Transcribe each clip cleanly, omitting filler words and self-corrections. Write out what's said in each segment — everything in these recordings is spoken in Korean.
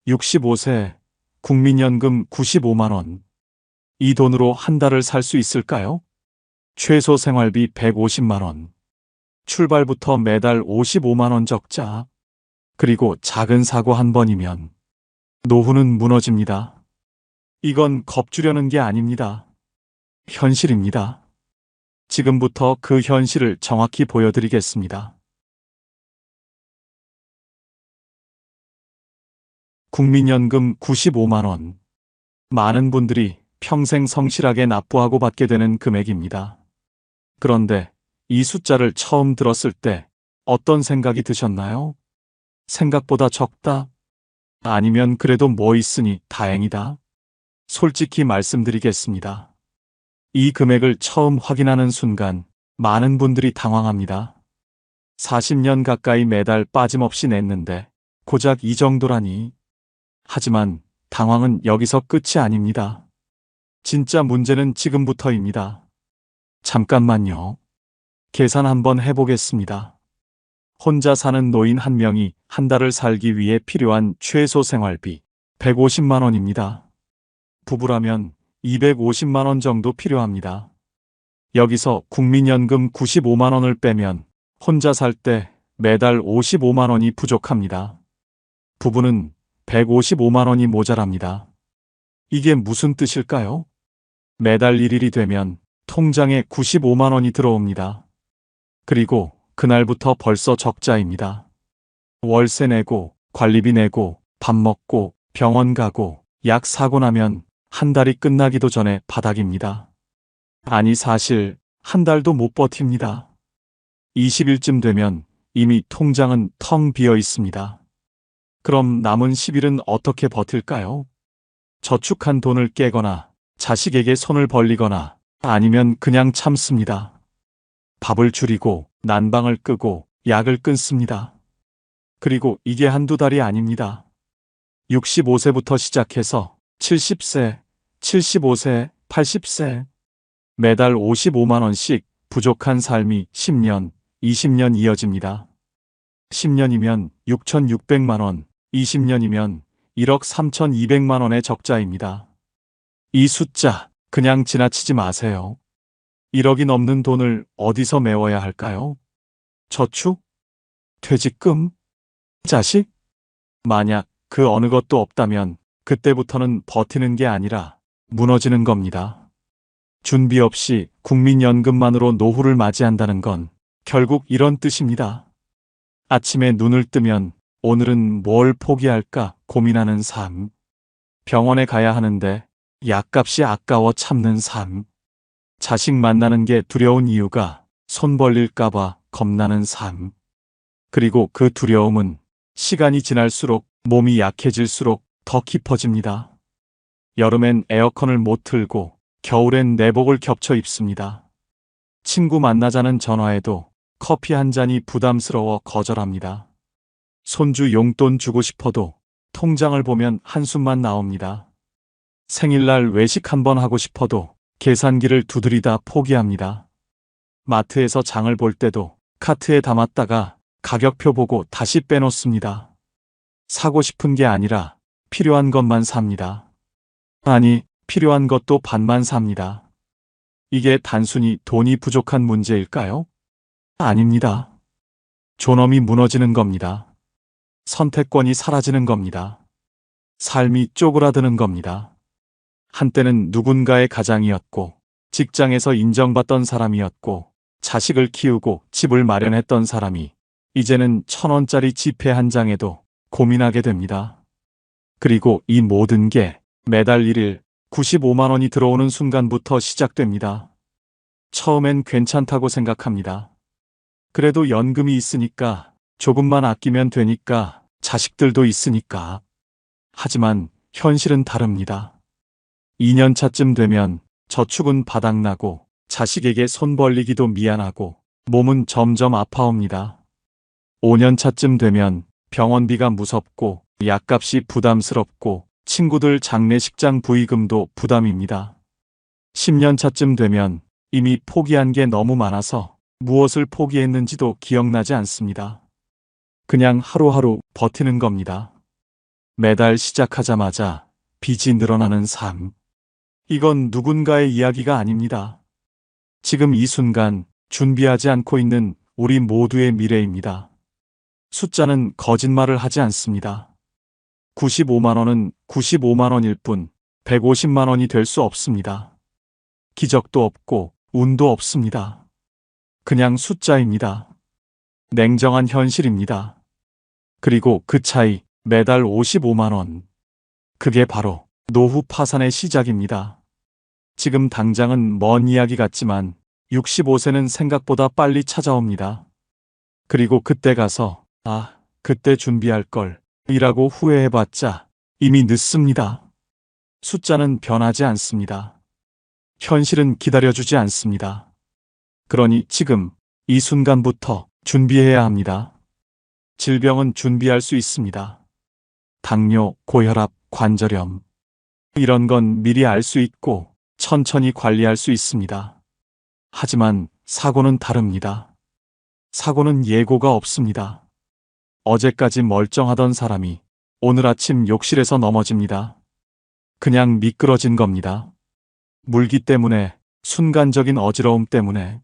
65세, 국민연금 95만 원. 이 돈으로 한 달을 살 수 있을까요? 최소 생활비 150만 원. 출발부터 매달 55만 원 적자. 그리고 작은 사고 한 번이면 노후는 무너집니다. 이건 겁주려는 게 아닙니다. 현실입니다. 지금부터 그 현실을 정확히 보여드리겠습니다. 국민연금 95만 원. 많은 분들이 평생 성실하게 납부하고 받게 되는 금액입니다. 그런데 이 숫자를 처음 들었을 때 어떤 생각이 드셨나요? 생각보다 적다? 아니면 그래도 뭐 있으니 다행이다? 솔직히 말씀드리겠습니다. 이 금액을 처음 확인하는 순간 많은 분들이 당황합니다. 40년 가까이 매달 빠짐없이 냈는데 고작 이 정도라니. 하지만 당황은 여기서 끝이 아닙니다. 진짜 문제는 지금부터입니다. 잠깐만요. 계산 한번 해보겠습니다. 혼자 사는 노인 한 명이 한 달을 살기 위해 필요한 최소 생활비 150만 원입니다. 부부라면 250만 원 정도 필요합니다. 여기서 국민연금 95만 원을 빼면 혼자 살 때 매달 55만 원이 부족합니다. 부부는 155만 원이 모자랍니다. 이게 무슨 뜻일까요? 매달 1일이 되면 통장에 95만 원이 들어옵니다. 그리고 그날부터 벌써 적자입니다. 월세 내고, 관리비 내고, 밥 먹고, 병원 가고, 약 사고 나면 한 달이 끝나기도 전에 바닥입니다. 아니 사실 한 달도 못 버팁니다. 20일쯤 되면 이미 통장은 텅 비어 있습니다. 그럼 남은 10일은 어떻게 버틸까요? 저축한 돈을 깨거나 자식에게 손을 벌리거나 아니면 그냥 참습니다. 밥을 줄이고 난방을 끄고 약을 끊습니다. 그리고 이게 한두 달이 아닙니다. 65세부터 시작해서 70세, 75세, 80세 매달 55만 원씩 부족한 삶이 10년, 20년 이어집니다. 10년이면 6,600만 원, 20년이면 1억 3,200만 원의 적자입니다. 이 숫자 그냥 지나치지 마세요. 1억이 넘는 돈을 어디서 메워야 할까요? 저축? 퇴직금? 자식? 만약 그 어느 것도 없다면 그때부터는 버티는 게 아니라 무너지는 겁니다. 준비 없이 국민연금만으로 노후를 맞이한다는 건 결국 이런 뜻입니다. 아침에 눈을 뜨면 오늘은 뭘 포기할까 고민하는 삶. 병원에 가야 하는데 약값이 아까워 참는 삶. 자식 만나는 게 두려운 이유가 손 벌릴까봐 겁나는 삶. 그리고 그 두려움은 시간이 지날수록 몸이 약해질수록 더 깊어집니다. 여름엔 에어컨을 못 틀고 겨울엔 내복을 겹쳐 입습니다. 친구 만나자는 전화에도 커피 한 잔이 부담스러워 거절합니다. 손주 용돈 주고 싶어도 통장을 보면 한숨만 나옵니다. 생일날 외식 한번 하고 싶어도 계산기를 두드리다 포기합니다. 마트에서 장을 볼 때도 카트에 담았다가 가격표 보고 다시 빼놓습니다. 사고 싶은 게 아니라 필요한 것만 삽니다. 아니, 필요한 것도 반만 삽니다. 이게 단순히 돈이 부족한 문제일까요? 아닙니다. 존엄이 무너지는 겁니다. 선택권이 사라지는 겁니다. 삶이 쪼그라드는 겁니다. 한때는 누군가의 가장이었고, 직장에서 인정받던 사람이었고, 자식을 키우고 집을 마련했던 사람이 이제는 1,000원짜리 지폐 한 장에도 고민하게 됩니다. 그리고 이 모든 게 매달 1일 95만 원이 들어오는 순간부터 시작됩니다. 처음엔 괜찮다고 생각합니다. 그래도 연금이 있으니까, 조금만 아끼면 되니까, 자식들도 있으니까. 하지만 현실은 다릅니다. 2년 차쯤 되면 저축은 바닥나고 자식에게 손 벌리기도 미안하고 몸은 점점 아파옵니다. 5년 차쯤 되면 병원비가 무섭고 약값이 부담스럽고 친구들 장례식장 부의금도 부담입니다. 10년 차쯤 되면 이미 포기한 게 너무 많아서 무엇을 포기했는지도 기억나지 않습니다. 그냥 하루하루 버티는 겁니다. 매달 시작하자마자 빚이 늘어나는 삶. 이건 누군가의 이야기가 아닙니다. 지금 이 순간 준비하지 않고 있는 우리 모두의 미래입니다. 숫자는 거짓말을 하지 않습니다. 95만 원은 95만 원일 뿐 150만 원이 될 수 없습니다. 기적도 없고 운도 없습니다. 그냥 숫자입니다. 냉정한 현실입니다. 그리고 그 차이 매달 55만 원. 그게 바로 노후 파산의 시작입니다. 지금 당장은 먼 이야기 같지만 65세는 생각보다 빨리 찾아옵니다. 그리고 그때 가서 그때 준비할 걸 이라고 후회해봤자 이미 늦습니다. 숫자는 변하지 않습니다. 현실은 기다려주지 않습니다. 그러니 지금 이 순간부터 준비해야 합니다. 질병은 준비할 수 있습니다. 당뇨, 고혈압, 관절염. 이런 건 미리 알 수 있고 천천히 관리할 수 있습니다. 하지만 사고는 다릅니다. 사고는 예고가 없습니다. 어제까지 멀쩡하던 사람이 오늘 아침 욕실에서 넘어집니다. 그냥 미끄러진 겁니다. 물기 때문에, 순간적인 어지러움 때문에.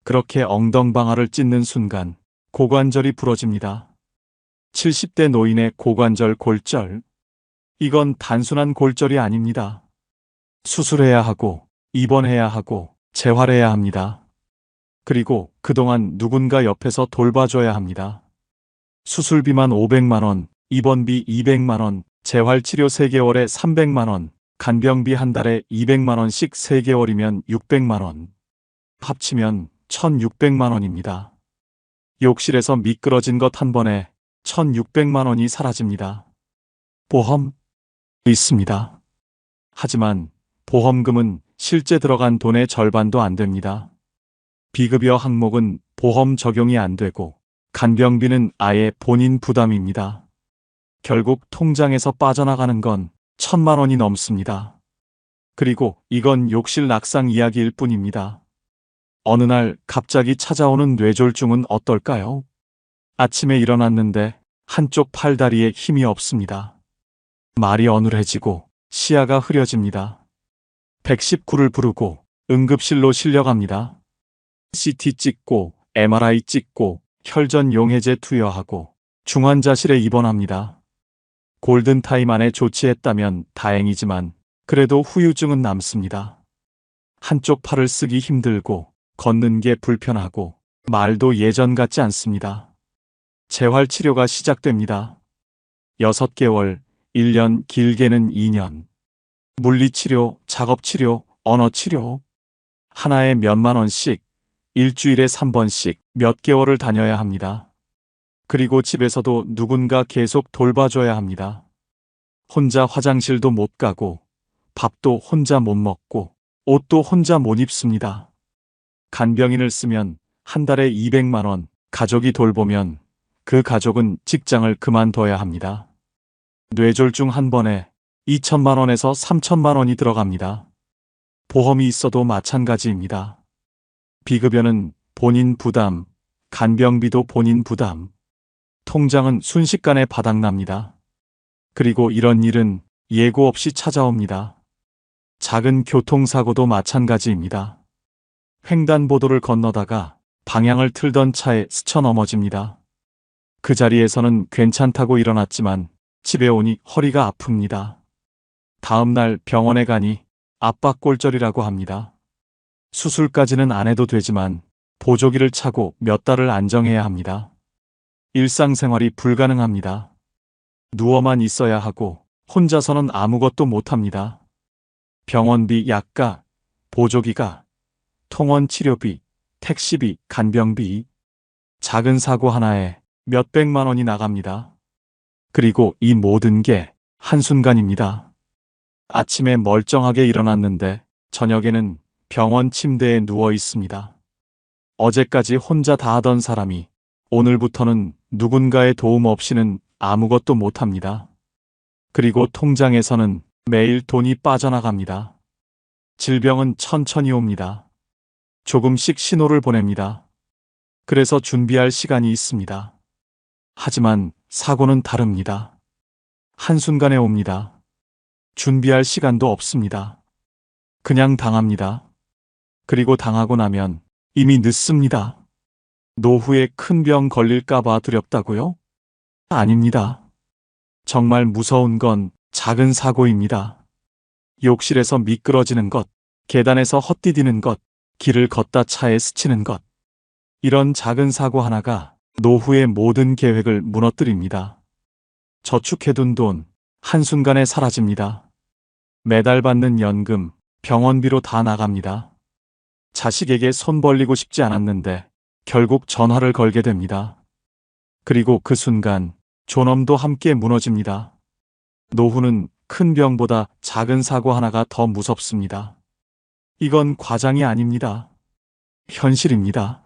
그렇게 엉덩방아를 찢는 순간 고관절이 부러집니다. 70대 노인의 고관절 골절. 이건 단순한 골절이 아닙니다. 수술해야 하고, 입원해야 하고, 재활해야 합니다. 그리고 그동안 누군가 옆에서 돌봐줘야 합니다. 수술비만 500만 원, 입원비 200만 원, 재활치료 3개월에 300만 원, 간병비 한 달에 200만 원씩 3개월이면 600만 원. 합치면 1600만 원입니다. 욕실에서 미끄러진 것 한 번에 1600만 원이 사라집니다. 보험? 있습니다. 하지만 보험금은 실제 들어간 돈의 절반도 안 됩니다. 비급여 항목은 보험 적용이 안 되고 간병비는 아예 본인 부담입니다. 결국 통장에서 빠져나가는 건 1000만 원이 넘습니다. 그리고 이건 욕실 낙상 이야기일 뿐입니다. 어느 날 갑자기 찾아오는 뇌졸중은 어떨까요? 아침에 일어났는데 한쪽 팔다리에 힘이 없습니다. 말이 어눌해지고 시야가 흐려집니다. 119를 부르고 응급실로 실려갑니다. CT 찍고 MRI 찍고 혈전 용해제 투여하고 중환자실에 입원합니다. 골든타임 안에 조치했다면 다행이지만 그래도 후유증은 남습니다. 한쪽 팔을 쓰기 힘들고 걷는 게 불편하고 말도 예전 같지 않습니다. 재활치료가 시작됩니다. 6개월, 1년, 길게는 2년. 물리치료, 작업치료, 언어치료. 하나에 몇만 원씩, 일주일에 3번씩 몇 개월을 다녀야 합니다. 그리고 집에서도 누군가 계속 돌봐줘야 합니다. 혼자 화장실도 못 가고, 밥도 혼자 못 먹고, 옷도 혼자 못 입습니다. 간병인을 쓰면 한 달에 200만 원, 가족이 돌보면 그 가족은 직장을 그만둬야 합니다. 뇌졸중 한 번에 2천만 원에서 3천만 원이 들어갑니다. 보험이 있어도 마찬가지입니다. 비급여는 본인 부담, 간병비도 본인 부담. 통장은 순식간에 바닥납니다. 그리고 이런 일은 예고 없이 찾아옵니다. 작은 교통사고도 마찬가지입니다. 횡단보도를 건너다가 방향을 틀던 차에 스쳐 넘어집니다. 그 자리에서는 괜찮다고 일어났지만 집에 오니 허리가 아픕니다. 다음 날 병원에 가니 압박골절이라고 합니다. 수술까지는 안 해도 되지만 보조기를 차고 몇 달을 안정해야 합니다. 일상생활이 불가능합니다. 누워만 있어야 하고 혼자서는 아무것도 못합니다. 병원비, 약가, 보조기가, 통원 치료비, 택시비, 간병비. 작은 사고 하나에 몇백만 원이 나갑니다. 그리고 이 모든 게 한순간입니다. 아침에 멀쩡하게 일어났는데 저녁에는 병원 침대에 누워 있습니다. 어제까지 혼자 다 하던 사람이 오늘부터는 누군가의 도움 없이는 아무것도 못합니다. 그리고 통장에서는 매일 돈이 빠져나갑니다. 질병은 천천히 옵니다. 조금씩 신호를 보냅니다. 그래서 준비할 시간이 있습니다. 하지만 사고는 다릅니다. 한순간에 옵니다. 준비할 시간도 없습니다. 그냥 당합니다. 그리고 당하고 나면 이미 늦습니다. 노후에 큰 병 걸릴까봐 두렵다고요? 아닙니다. 정말 무서운 건 작은 사고입니다. 욕실에서 미끄러지는 것, 계단에서 헛디디는 것, 길을 걷다 차에 스치는 것. 이런 작은 사고 하나가 노후의 모든 계획을 무너뜨립니다. 저축해둔 돈, 한순간에 사라집니다. 매달 받는 연금, 병원비로 다 나갑니다. 자식에게 손 벌리고 싶지 않았는데 결국 전화를 걸게 됩니다. 그리고 그 순간 존엄도 함께 무너집니다. 노후는 큰 병보다 작은 사고 하나가 더 무섭습니다. 이건 과장이 아닙니다. 현실입니다.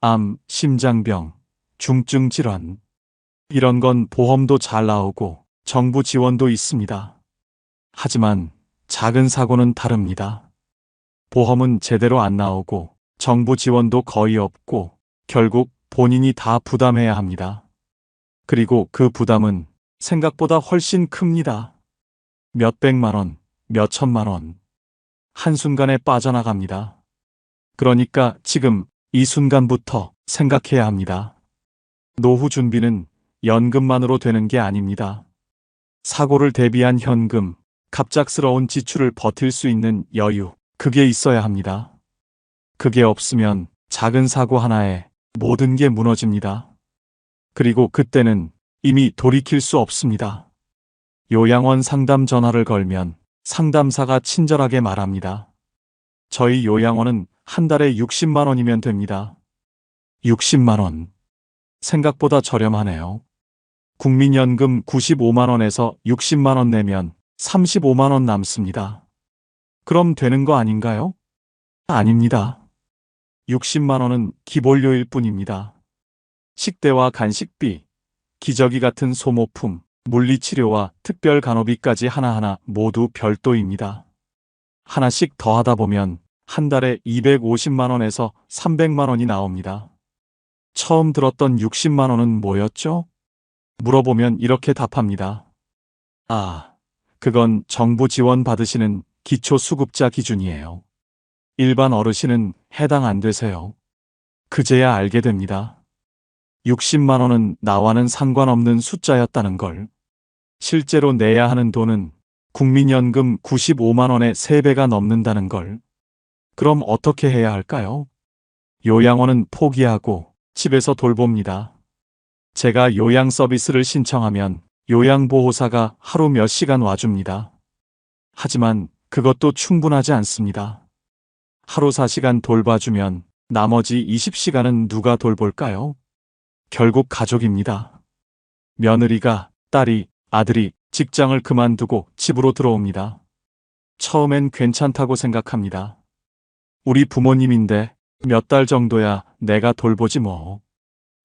암, 심장병, 중증 질환. 이런 건 보험도 잘 나오고 정부 지원도 있습니다. 하지만 작은 사고는 다릅니다. 보험은 제대로 안 나오고 정부 지원도 거의 없고 결국 본인이 다 부담해야 합니다. 그리고 그 부담은 생각보다 훨씬 큽니다. 몇백만 원, 몇천만 원. 한순간에 빠져나갑니다. 그러니까 지금 이 순간부터 생각해야 합니다. 노후 준비는 연금만으로 되는 게 아닙니다. 사고를 대비한 현금, 갑작스러운 지출을 버틸 수 있는 여유, 그게 있어야 합니다. 그게 없으면 작은 사고 하나에 모든 게 무너집니다. 그리고 그때는 이미 돌이킬 수 없습니다. 요양원 상담 전화를 걸면 상담사가 친절하게 말합니다. 저희 요양원은 한 달에 60만 원이면 됩니다. 60만 원. 생각보다 저렴하네요. 국민연금 95만 원에서 60만 원 내면 35만 원 남습니다. 그럼 되는 거 아닌가요? 아닙니다. 60만 원은 기본료일 뿐입니다. 식대와 간식비, 기저귀 같은 소모품, 물리치료와 특별 간호비까지 하나하나 모두 별도입니다. 하나씩 더하다 보면 한 달에 250만 원에서 300만 원이 나옵니다. 처음 들었던 60만 원은 뭐였죠? 물어보면 이렇게 답합니다. 아, 그건 정부 지원 받으시는 기초수급자 기준이에요. 일반 어르신은 해당 안 되세요. 그제야 알게 됩니다. 60만 원은 나와는 상관없는 숫자였다는 걸. 실제로 내야 하는 돈은 국민연금 95만 원의 3배가 넘는다는 걸. 그럼 어떻게 해야 할까요? 요양원은 포기하고 집에서 돌봅니다. 제가 요양 서비스를 신청하면 요양보호사가 하루 몇 시간 와줍니다. 하지만 그것도 충분하지 않습니다. 하루 4시간 돌봐주면 나머지 20시간은 누가 돌볼까요? 결국 가족입니다. 며느리가, 딸이, 아들이 직장을 그만두고 집으로 들어옵니다. 처음엔 괜찮다고 생각합니다. 우리 부모님인데 몇 달 정도야 내가 돌보지 뭐.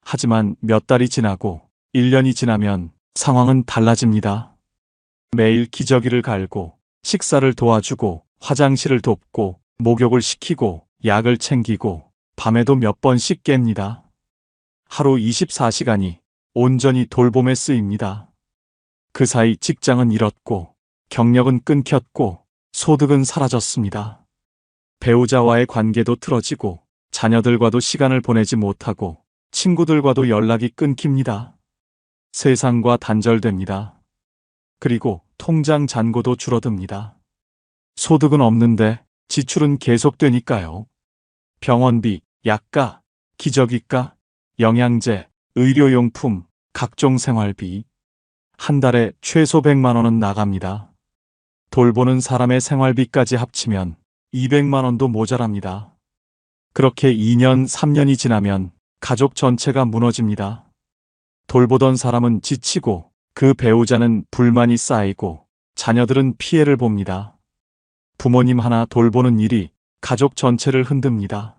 하지만 몇 달이 지나고 1년이 지나면 상황은 달라집니다. 매일 기저귀를 갈고 식사를 도와주고 화장실을 돕고 목욕을 시키고 약을 챙기고 밤에도 몇 번씩 깹니다. 하루 24시간이 온전히 돌봄에 쓰입니다. 그 사이 직장은 잃었고 경력은 끊겼고 소득은 사라졌습니다. 배우자와의 관계도 틀어지고 자녀들과도 시간을 보내지 못하고 친구들과도 연락이 끊깁니다. 세상과 단절됩니다. 그리고 통장 잔고도 줄어듭니다. 소득은 없는데 지출은 계속되니까요. 병원비, 약가, 기저귀가, 영양제, 의료용품, 각종 생활비. 한 달에 최소 100만 원은 나갑니다. 돌보는 사람의 생활비까지 합치면 200만 원도 모자랍니다. 그렇게 2년, 3년이 지나면 가족 전체가 무너집니다. 돌보던 사람은 지치고 그 배우자는 불만이 쌓이고 자녀들은 피해를 봅니다. 부모님 하나 돌보는 일이 가족 전체를 흔듭니다.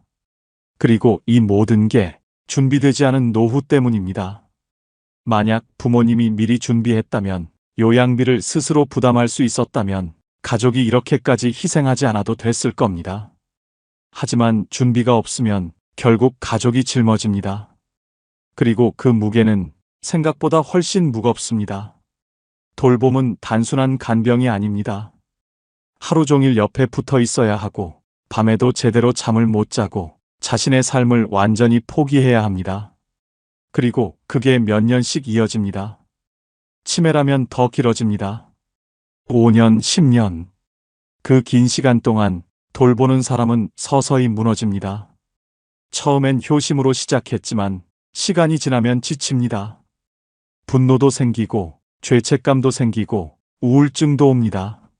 그리고 이 모든 게 준비되지 않은 노후 때문입니다. 만약 부모님이 미리 준비했다면, 요양비를 스스로 부담할 수 있었다면 가족이 이렇게까지 희생하지 않아도 됐을 겁니다. 하지만 준비가 없으면 결국 가족이 짊어집니다. 그리고 그 무게는 생각보다 훨씬 무겁습니다. 돌봄은 단순한 간병이 아닙니다. 하루 종일 옆에 붙어 있어야 하고, 밤에도 제대로 잠을 못 자고, 자신의 삶을 완전히 포기해야 합니다. 그리고 그게 몇 년씩 이어집니다. 치매라면 더 길어집니다. 5년, 10년. 그 긴 시간 동안 돌보는 사람은 서서히 무너집니다. 처음엔 효심으로 시작했지만 시간이 지나면 지칩니다. 분노도 생기고 죄책감도 생기고 우울증도 옵니다.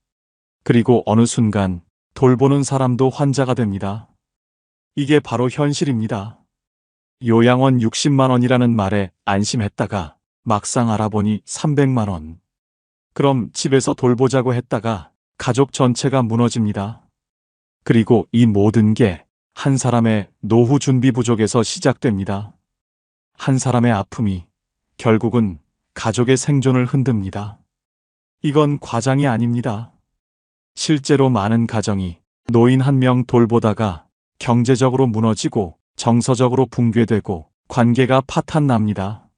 그리고 어느 순간 돌보는 사람도 환자가 됩니다. 이게 바로 현실입니다. 요양원 60만 원이라는 말에 안심했다가 막상 알아보니 300만 원. 그럼 집에서 돌보자고 했다가 가족 전체가 무너집니다. 그리고 이 모든 게 한 사람의 노후 준비 부족에서 시작됩니다. 한 사람의 아픔이 결국은 가족의 생존을 흔듭니다. 이건 과장이 아닙니다. 실제로 많은 가정이 노인 한 명 돌보다가 경제적으로 무너지고 정서적으로 붕괴되고 관계가 파탄납니다.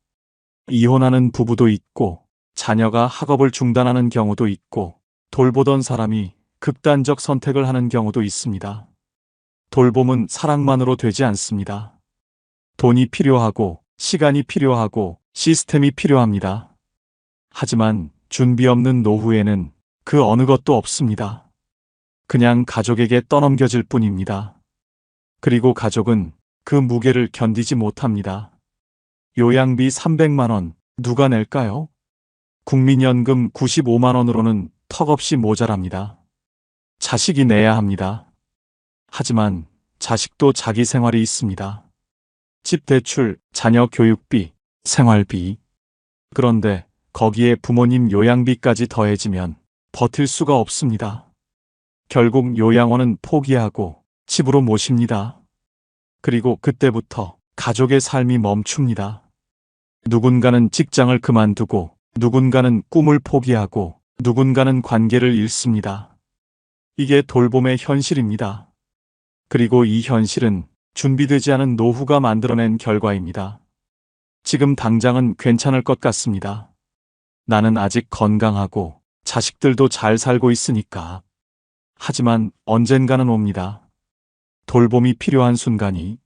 이혼하는 부부도 있고 자녀가 학업을 중단하는 경우도 있고 돌보던 사람이 극단적 선택을 하는 경우도 있습니다. 돌봄은 사랑만으로 되지 않습니다. 돈이 필요하고 시간이 필요하고 시스템이 필요합니다. 하지만 준비 없는 노후에는 그 어느 것도 없습니다. 그냥 가족에게 떠넘겨질 뿐입니다. 그리고 가족은 그 무게를 견디지 못합니다. 요양비 300만 원 누가 낼까요? 국민연금 95만 원으로는 턱없이 모자랍니다. 자식이 내야 합니다. 하지만 자식도 자기 생활이 있습니다. 집 대출, 자녀 교육비, 생활비. 그런데 거기에 부모님 요양비까지 더해지면 버틸 수가 없습니다. 결국 요양원은 포기하고 집으로 모십니다. 그리고 그때부터 가족의 삶이 멈춥니다. 누군가는 직장을 그만두고 누군가는 꿈을 포기하고 누군가는 관계를 잃습니다. 이게 돌봄의 현실입니다. 그리고 이 현실은 준비되지 않은 노후가 만들어낸 결과입니다. 지금 당장은 괜찮을 것 같습니다. 나는 아직 건강하고 자식들도 잘 살고 있으니까. 하지만 언젠가는 옵니다. 돌봄이 필요한 순간이.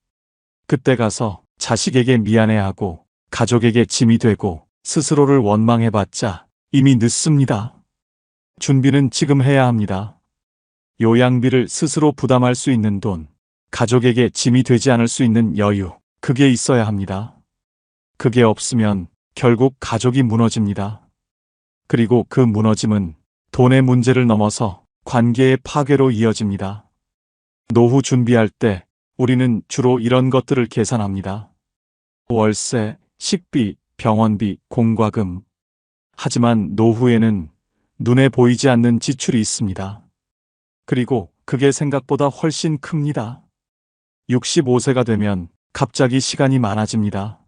그때 가서 자식에게 미안해하고 가족에게 짐이 되고 스스로를 원망해봤자 이미 늦습니다. 준비는 지금 해야 합니다. 요양비를 스스로 부담할 수 있는 돈, 가족에게 짐이 되지 않을 수 있는 여유, 그게 있어야 합니다. 그게 없으면 결국 가족이 무너집니다. 그리고 그 무너짐은 돈의 문제를 넘어서 관계의 파괴로 이어집니다. 노후 준비할 때 우리는 주로 이런 것들을 계산합니다. 월세, 식비, 병원비, 공과금. 하지만 노후에는 눈에 보이지 않는 지출이 있습니다. 그리고 그게 생각보다 훨씬 큽니다. 65세가 되면 갑자기 시간이 많아집니다.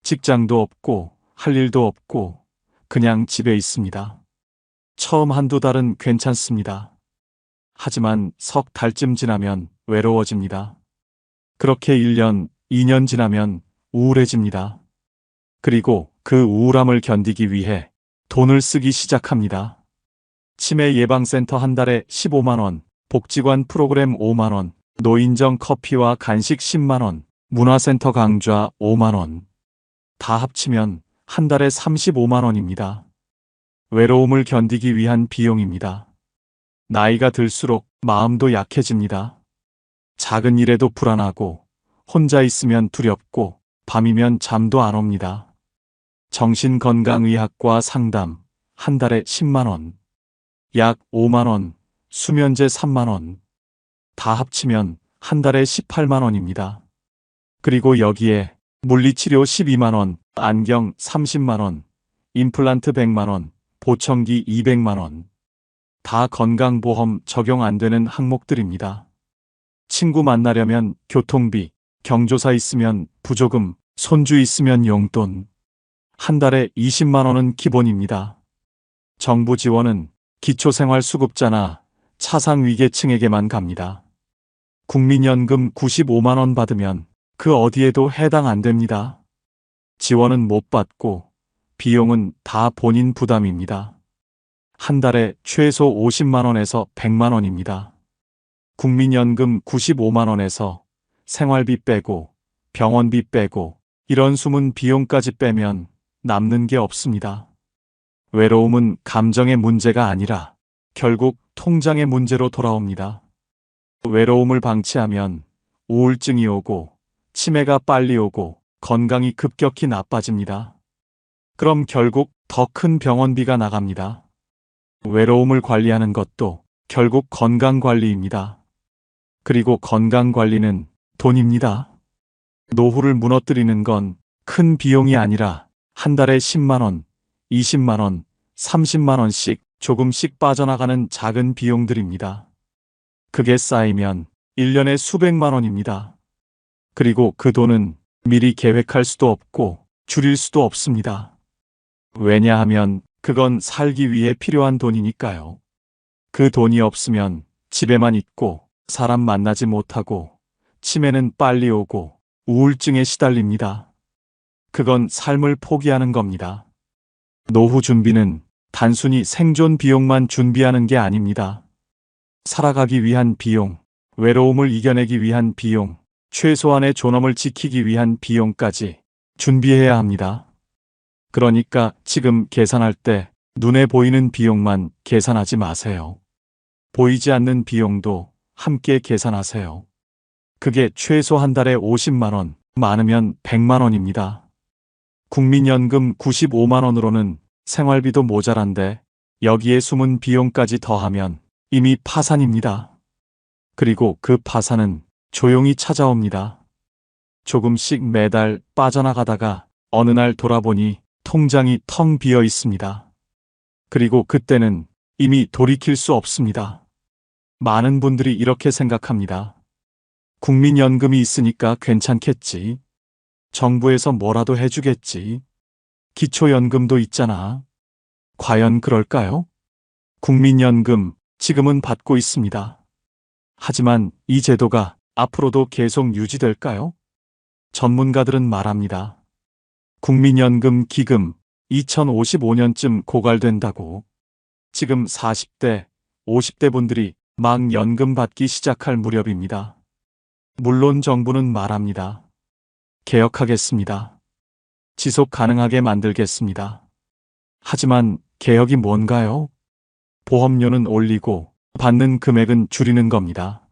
직장도 없고 할 일도 없고 그냥 집에 있습니다. 처음 한두 달은 괜찮습니다. 하지만 석 달쯤 지나면 외로워집니다. 그렇게 1년, 2년 지나면 우울해집니다. 그리고 그 우울함을 견디기 위해 돈을 쓰기 시작합니다. 치매 예방센터 한 달에 15만 원, 복지관 프로그램 5만 원, 노인정 커피와 간식 10만 원, 문화센터 강좌 5만 원. 다 합치면 한 달에 35만 원입니다. 외로움을 견디기 위한 비용입니다. 나이가 들수록 마음도 약해집니다. 작은 일에도 불안하고 혼자 있으면 두렵고 밤이면 잠도 안 옵니다. 정신건강의학과 상담 한 달에 10만 원. 약 5만 원, 수면제 3만 원. 다 합치면 한 달에 18만 원입니다. 그리고 여기에 물리치료 12만 원, 안경 30만 원, 임플란트 100만 원, 보청기 200만 원. 다 건강보험 적용 안 되는 항목들입니다. 친구 만나려면 교통비, 경조사 있으면 부조금, 손주 있으면 용돈. 한 달에 20만 원은 기본입니다. 정부 지원은 기초생활수급자나 차상위계층에게만 갑니다. 국민연금 95만 원 받으면 그 어디에도 해당 안 됩니다. 지원은 못 받고 비용은 다 본인 부담입니다. 한 달에 최소 50만 원에서 100만 원입니다. 국민연금 95만 원에서 생활비 빼고 병원비 빼고 이런 숨은 비용까지 빼면 남는 게 없습니다. 외로움은 감정의 문제가 아니라 결국 통장의 문제로 돌아옵니다. 외로움을 방치하면 우울증이 오고 치매가 빨리 오고 건강이 급격히 나빠집니다. 그럼 결국 더 큰 병원비가 나갑니다. 외로움을 관리하는 것도 결국 건강관리입니다. 그리고 건강관리는 돈입니다. 노후를 무너뜨리는 건 큰 비용이 아니라 한 달에 10만 원, 20만 원, 30만 원씩 조금씩 빠져나가는 작은 비용들입니다. 그게 쌓이면 1년에 수백만 원입니다. 그리고 그 돈은 미리 계획할 수도 없고 줄일 수도 없습니다. 왜냐하면 그건 살기 위해 필요한 돈이니까요. 그 돈이 없으면 집에만 있고 사람 만나지 못하고 치매는 빨리 오고 우울증에 시달립니다. 그건 삶을 포기하는 겁니다. 노후 준비는 단순히 생존 비용만 준비하는 게 아닙니다. 살아가기 위한 비용, 외로움을 이겨내기 위한 비용, 최소한의 존엄을 지키기 위한 비용까지 준비해야 합니다. 그러니까 지금 계산할 때 눈에 보이는 비용만 계산하지 마세요. 보이지 않는 비용도 함께 계산하세요. 그게 최소 한 달에 50만 원, 많으면 100만 원입니다. 국민연금 95만 원으로는 생활비도 모자란데 여기에 숨은 비용까지 더하면 이미 파산입니다. 그리고 그 파산은 조용히 찾아옵니다. 조금씩 매달 빠져나가다가 어느 날 돌아보니 통장이 텅 비어 있습니다. 그리고 그때는 이미 돌이킬 수 없습니다. 많은 분들이 이렇게 생각합니다. 국민연금이 있으니까 괜찮겠지. 정부에서 뭐라도 해주겠지. 기초연금도 있잖아. 과연 그럴까요? 국민연금 지금은 받고 있습니다. 하지만 이 제도가 앞으로도 계속 유지될까요? 전문가들은 말합니다. 국민연금 기금 2055년쯤 고갈된다고. 지금 40대, 50대 분들이 막 연금 받기 시작할 무렵입니다. 물론 정부는 말합니다. 개혁하겠습니다. 지속 가능하게 만들겠습니다. 하지만 개혁이 뭔가요? 보험료는 올리고 받는 금액은 줄이는 겁니다.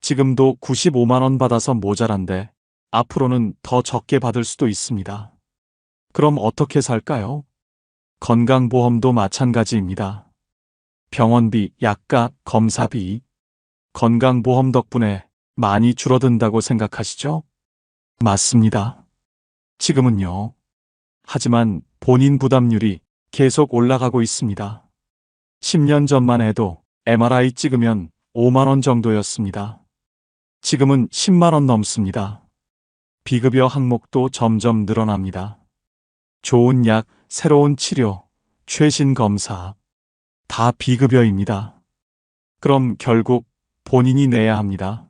지금도 95만 원 받아서 모자란데 앞으로는 더 적게 받을 수도 있습니다. 그럼 어떻게 살까요? 건강보험도 마찬가지입니다. 병원비, 약값, 검사비, 건강보험 덕분에 많이 줄어든다고 생각하시죠? 맞습니다. 지금은요. 하지만 본인 부담률이 계속 올라가고 있습니다. 10년 전만 해도 MRI 찍으면 5만 원 정도였습니다. 지금은 10만 원 넘습니다. 비급여 항목도 점점 늘어납니다. 좋은 약, 새로운 치료, 최신 검사, 다 비급여입니다. 그럼 결국 본인이 내야 합니다.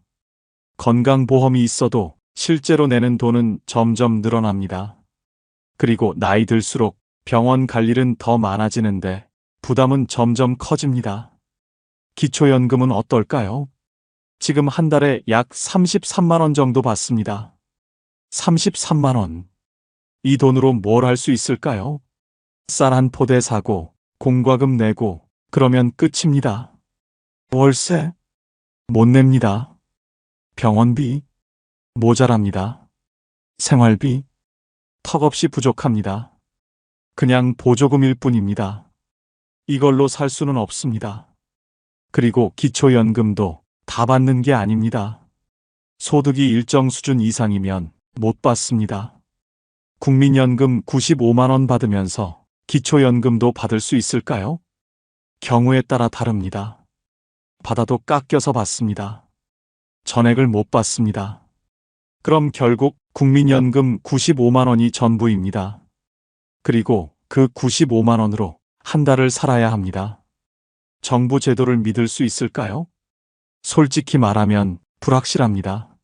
건강보험이 있어도 실제로 내는 돈은 점점 늘어납니다. 그리고 나이 들수록 병원 갈 일은 더 많아지는데 부담은 점점 커집니다. 기초연금은 어떨까요? 지금 한 달에 약 33만 원 정도 받습니다. 33만 원. 이 돈으로 뭘 할 수 있을까요? 쌀 한 포대 사고 공과금 내고 그러면 끝입니다. 월세? 못 냅니다. 병원비? 모자랍니다. 생활비? 턱없이 부족합니다. 그냥 보조금일 뿐입니다. 이걸로 살 수는 없습니다. 그리고 기초연금도 다 받는 게 아닙니다. 소득이 일정 수준 이상이면 못 받습니다. 국민연금 95만 원 받으면서 기초연금도 받을 수 있을까요? 경우에 따라 다릅니다. 받아도 깎여서 받습니다. 전액을 못 받습니다. 그럼 결국 국민연금 95만 원이 전부입니다. 그리고 그 95만 원으로 한 달을 살아야 합니다. 정부 제도를 믿을 수 있을까요? 솔직히 말하면 불확실합니다.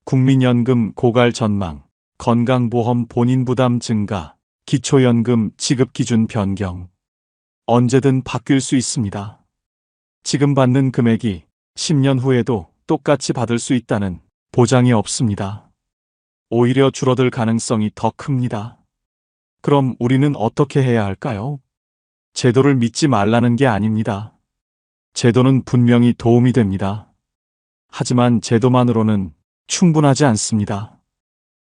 국민연금 고갈 전망, 건강보험 본인 부담 증가, 기초연금 지급 기준 변경. 언제든 바뀔 수 있습니다. 지금 받는 금액이 10년 후에도 똑같이 받을 수 있다는 보장이 없습니다. 오히려 줄어들 가능성이 더 큽니다. 그럼 우리는 어떻게 해야 할까요? 제도를 믿지 말라는 게 아닙니다. 제도는 분명히 도움이 됩니다. 하지만 제도만으로는 충분하지 않습니다.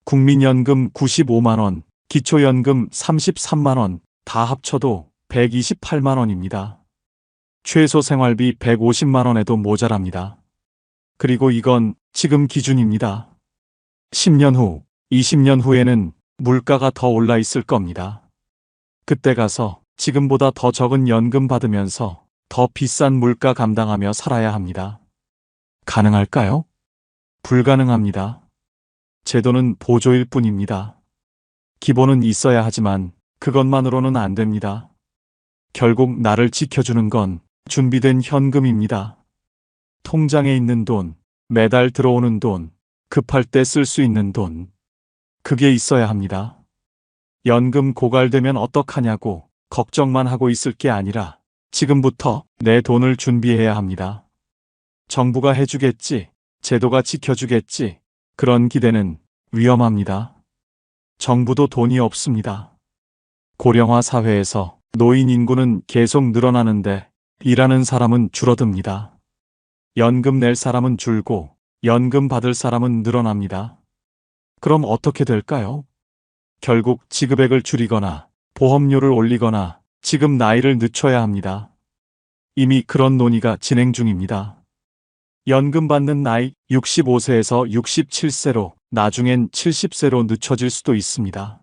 국민연금 95만 원, 기초연금 33만 원, 다 합쳐도 128만 원입니다. 최소 생활비 150만 원에도 모자랍니다. 그리고 이건 지금 기준입니다. 10년 후, 20년 후에는 물가가 더 올라 있을 겁니다. 그때 가서 지금보다 더 적은 연금 받으면서 더 비싼 물가 감당하며 살아야 합니다. 가능할까요? 불가능합니다. 제도는 보조일 뿐입니다. 기본은 있어야 하지만 그것만으로는 안 됩니다. 결국 나를 지켜주는 건 준비된 현금입니다. 통장에 있는 돈, 매달 들어오는 돈, 급할 때 쓸 수 있는 돈. 그게 있어야 합니다. 연금 고갈되면 어떡하냐고 걱정만 하고 있을 게 아니라 지금부터 내 돈을 준비해야 합니다. 정부가 해주겠지, 제도가 지켜주겠지, 그런 기대는 위험합니다. 정부도 돈이 없습니다. 고령화 사회에서 노인 인구는 계속 늘어나는데 일하는 사람은 줄어듭니다. 연금 낼 사람은 줄고 연금 받을 사람은 늘어납니다. 그럼 어떻게 될까요? 결국 지급액을 줄이거나 보험료를 올리거나 지급 나이를 늦춰야 합니다. 이미 그런 논의가 진행 중입니다. 연금 받는 나이 65세에서 67세로 나중엔 70세로 늦춰질 수도 있습니다.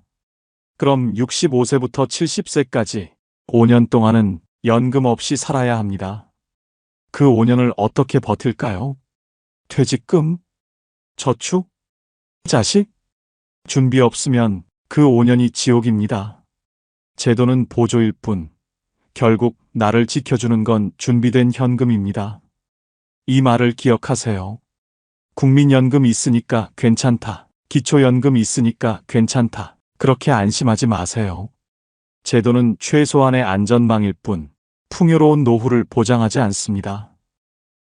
그럼 65세부터 70세까지 5년 동안은 연금 없이 살아야 합니다. 그 5년을 어떻게 버틸까요? 퇴직금? 저축? 자식? 준비 없으면 그 5년이 지옥입니다. 제도는 보조일 뿐, 결국 나를 지켜주는 건 준비된 현금입니다. 이 말을 기억하세요. 국민연금 있으니까 괜찮다. 기초연금 있으니까 괜찮다. 그렇게 안심하지 마세요. 제도는 최소한의 안전망일 뿐 풍요로운 노후를 보장하지 않습니다.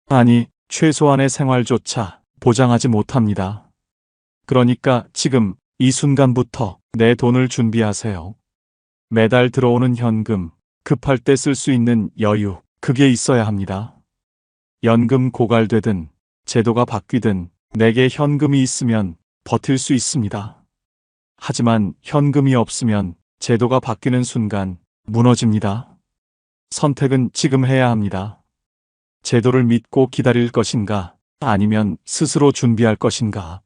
아니, 최소한의 생활조차 보장하지 못합니다. 그러니까 지금 이 순간부터 내 돈을 준비하세요. 매달 들어오는 현금, 급할 때 쓸 수 있는 여유, 그게 있어야 합니다. 연금 고갈되든 제도가 바뀌든 내게 현금이 있으면 버틸 수 있습니다. 하지만 현금이 없으면 제도가 바뀌는 순간 무너집니다. 선택은 지금 해야 합니다. 제도를 믿고 기다릴 것인가, 아니면 스스로 준비할 것인가.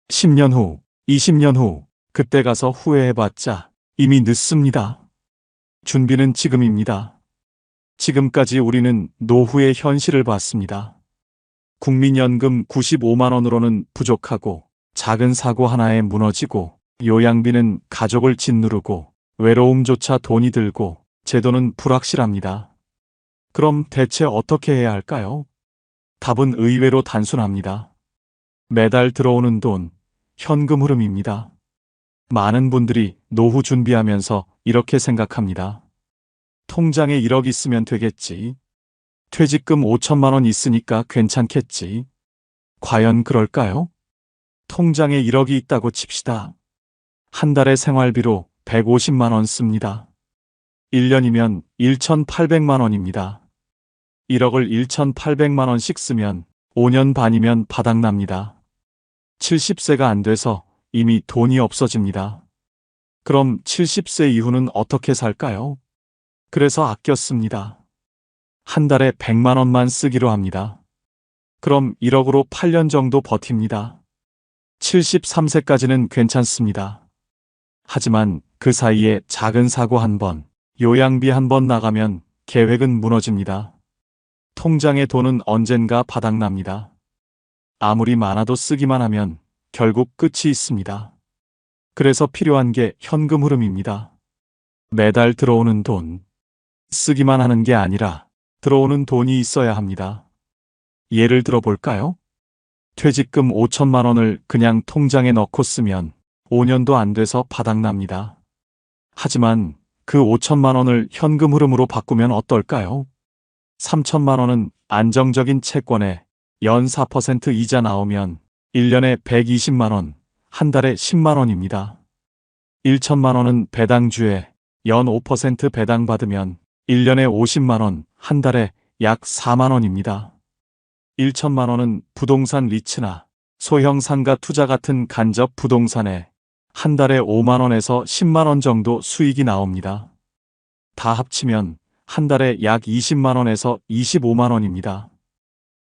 10년 후, 20년 후, 그때 가서 후회해봤자 이미 늦습니다. 준비는 지금입니다. 지금까지 우리는 노후의 현실을 봤습니다. 국민연금 95만 원으로는 부족하고 작은 사고 하나에 무너지고 요양비는 가족을 짓누르고 외로움조차 돈이 들고 제도는 불확실합니다. 그럼 대체 어떻게 해야 할까요? 답은 의외로 단순합니다. 매달 들어오는 돈, 현금 흐름입니다. 많은 분들이 노후 준비하면서 이렇게 생각합니다. 통장에 1억 있으면 되겠지. 퇴직금 5천만 원 있으니까 괜찮겠지. 과연 그럴까요? 통장에 1억이 있다고 칩시다. 한 달에 생활비로 150만 원 씁니다. 1년이면 1,800만 원입니다. 1억을 1,800만 원씩 쓰면 5년 반이면 바닥납니다. 70세가 안 돼서 이미 돈이 없어집니다. 그럼 70세 이후는 어떻게 살까요? 그래서 아껴 씁니다. 한 달에 100만 원만 쓰기로 합니다. 그럼 1억으로 8년 정도 버팁니다. 73세까지는 괜찮습니다. 하지만 그 사이에 작은 사고 한 번, 요양비 한 번 나가면 계획은 무너집니다. 통장의 돈은 언젠가 바닥납니다. 아무리 많아도 쓰기만 하면 결국 끝이 있습니다. 그래서 필요한 게 현금 흐름입니다. 매달 들어오는 돈, 쓰기만 하는 게 아니라 들어오는 돈이 있어야 합니다. 예를 들어 볼까요? 퇴직금 5천만 원을 그냥 통장에 넣고 쓰면 5년도 안 돼서 바닥납니다. 하지만 그 5천만 원을 현금 흐름으로 바꾸면 어떨까요? 3천만 원은 안정적인 채권에 연 4% 이자 나오면 1년에 120만 원, 한 달에 10만 원입니다. 1천만 원은 배당주에 연 5% 배당 받으면 1년에 50만 원, 한 달에 약 4만 원입니다. 1천만 원은 부동산 리츠나 소형 상가 투자 같은 간접 부동산에 한 달에 5만 원에서 10만 원 정도 수익이 나옵니다. 다 합치면 한 달에 약 20만 원에서 25만 원입니다.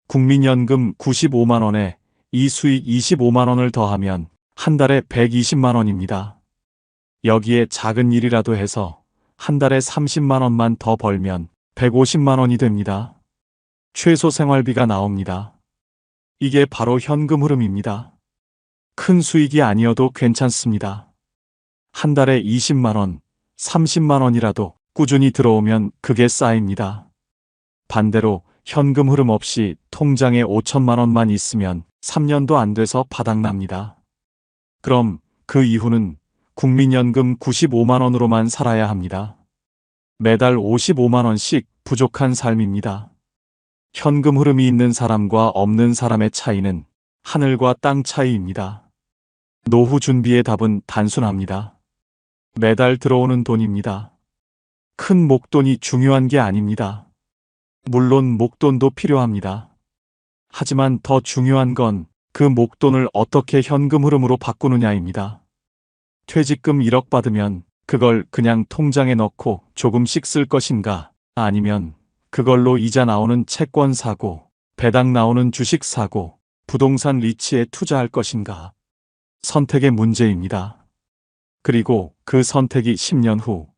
국민연금 95만 원에 이 수익 25만 원을 더하면 한 달에 120만 원입니다. 여기에 작은 일이라도 해서 한 달에 30만 원만 더 벌면 150만 원이 됩니다. 최소 생활비가 나옵니다. 이게 바로 현금 흐름입니다. 큰 수익이 아니어도 괜찮습니다. 한 달에 20만 원, 30만 원이라도 꾸준히 들어오면 그게 쌓입니다. 반대로 현금 흐름 없이 통장에 5천만 원만 있으면 3년도 안 돼서 바닥납니다. 그럼 그 이후는 국민연금 95만 원으로만 살아야 합니다. 매달 55만 원씩 부족한 삶입니다. 현금 흐름이 있는 사람과 없는 사람의 차이는 하늘과 땅 차이입니다. 노후 준비의 답은 단순합니다. 매달 들어오는 돈입니다. 큰 목돈이 중요한 게 아닙니다. 물론 목돈도 필요합니다. 하지만 더 중요한 건 그 목돈을 어떻게 현금 흐름으로 바꾸느냐입니다. 퇴직금 1억 받으면 그걸 그냥 통장에 넣고 조금씩 쓸 것인가, 아니면 그걸로 이자 나오는 채권 사고, 배당 나오는 주식 사고, 부동산 리츠에 투자할 것인가. 선택의 문제입니다. 그리고 그 선택이 10년 후,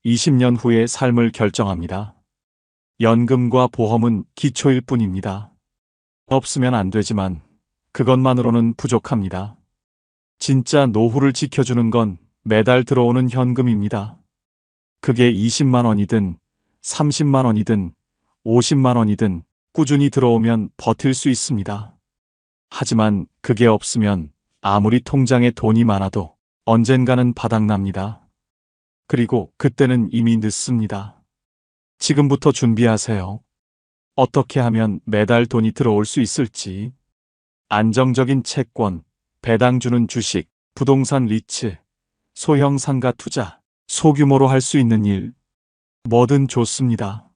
20년 후의 삶을 결정합니다. 연금과 보험은 기초일 뿐입니다. 없으면 안 되지만 그것만으로는 부족합니다. 진짜 노후를 지켜주는 건 매달 들어오는 현금입니다. 그게 20만 원이든 30만 원이든 50만 원이든 꾸준히 들어오면 버틸 수 있습니다. 하지만 그게 없으면 아무리 통장에 돈이 많아도 언젠가는 바닥납니다. 그리고 그때는 이미 늦습니다. 지금부터 준비하세요. 어떻게 하면 매달 돈이 들어올 수 있을지. 안정적인 채권, 배당 주는 주식, 부동산 리츠, 소형 상가 투자, 소규모로 할 수 있는 일. 뭐든 좋습니다.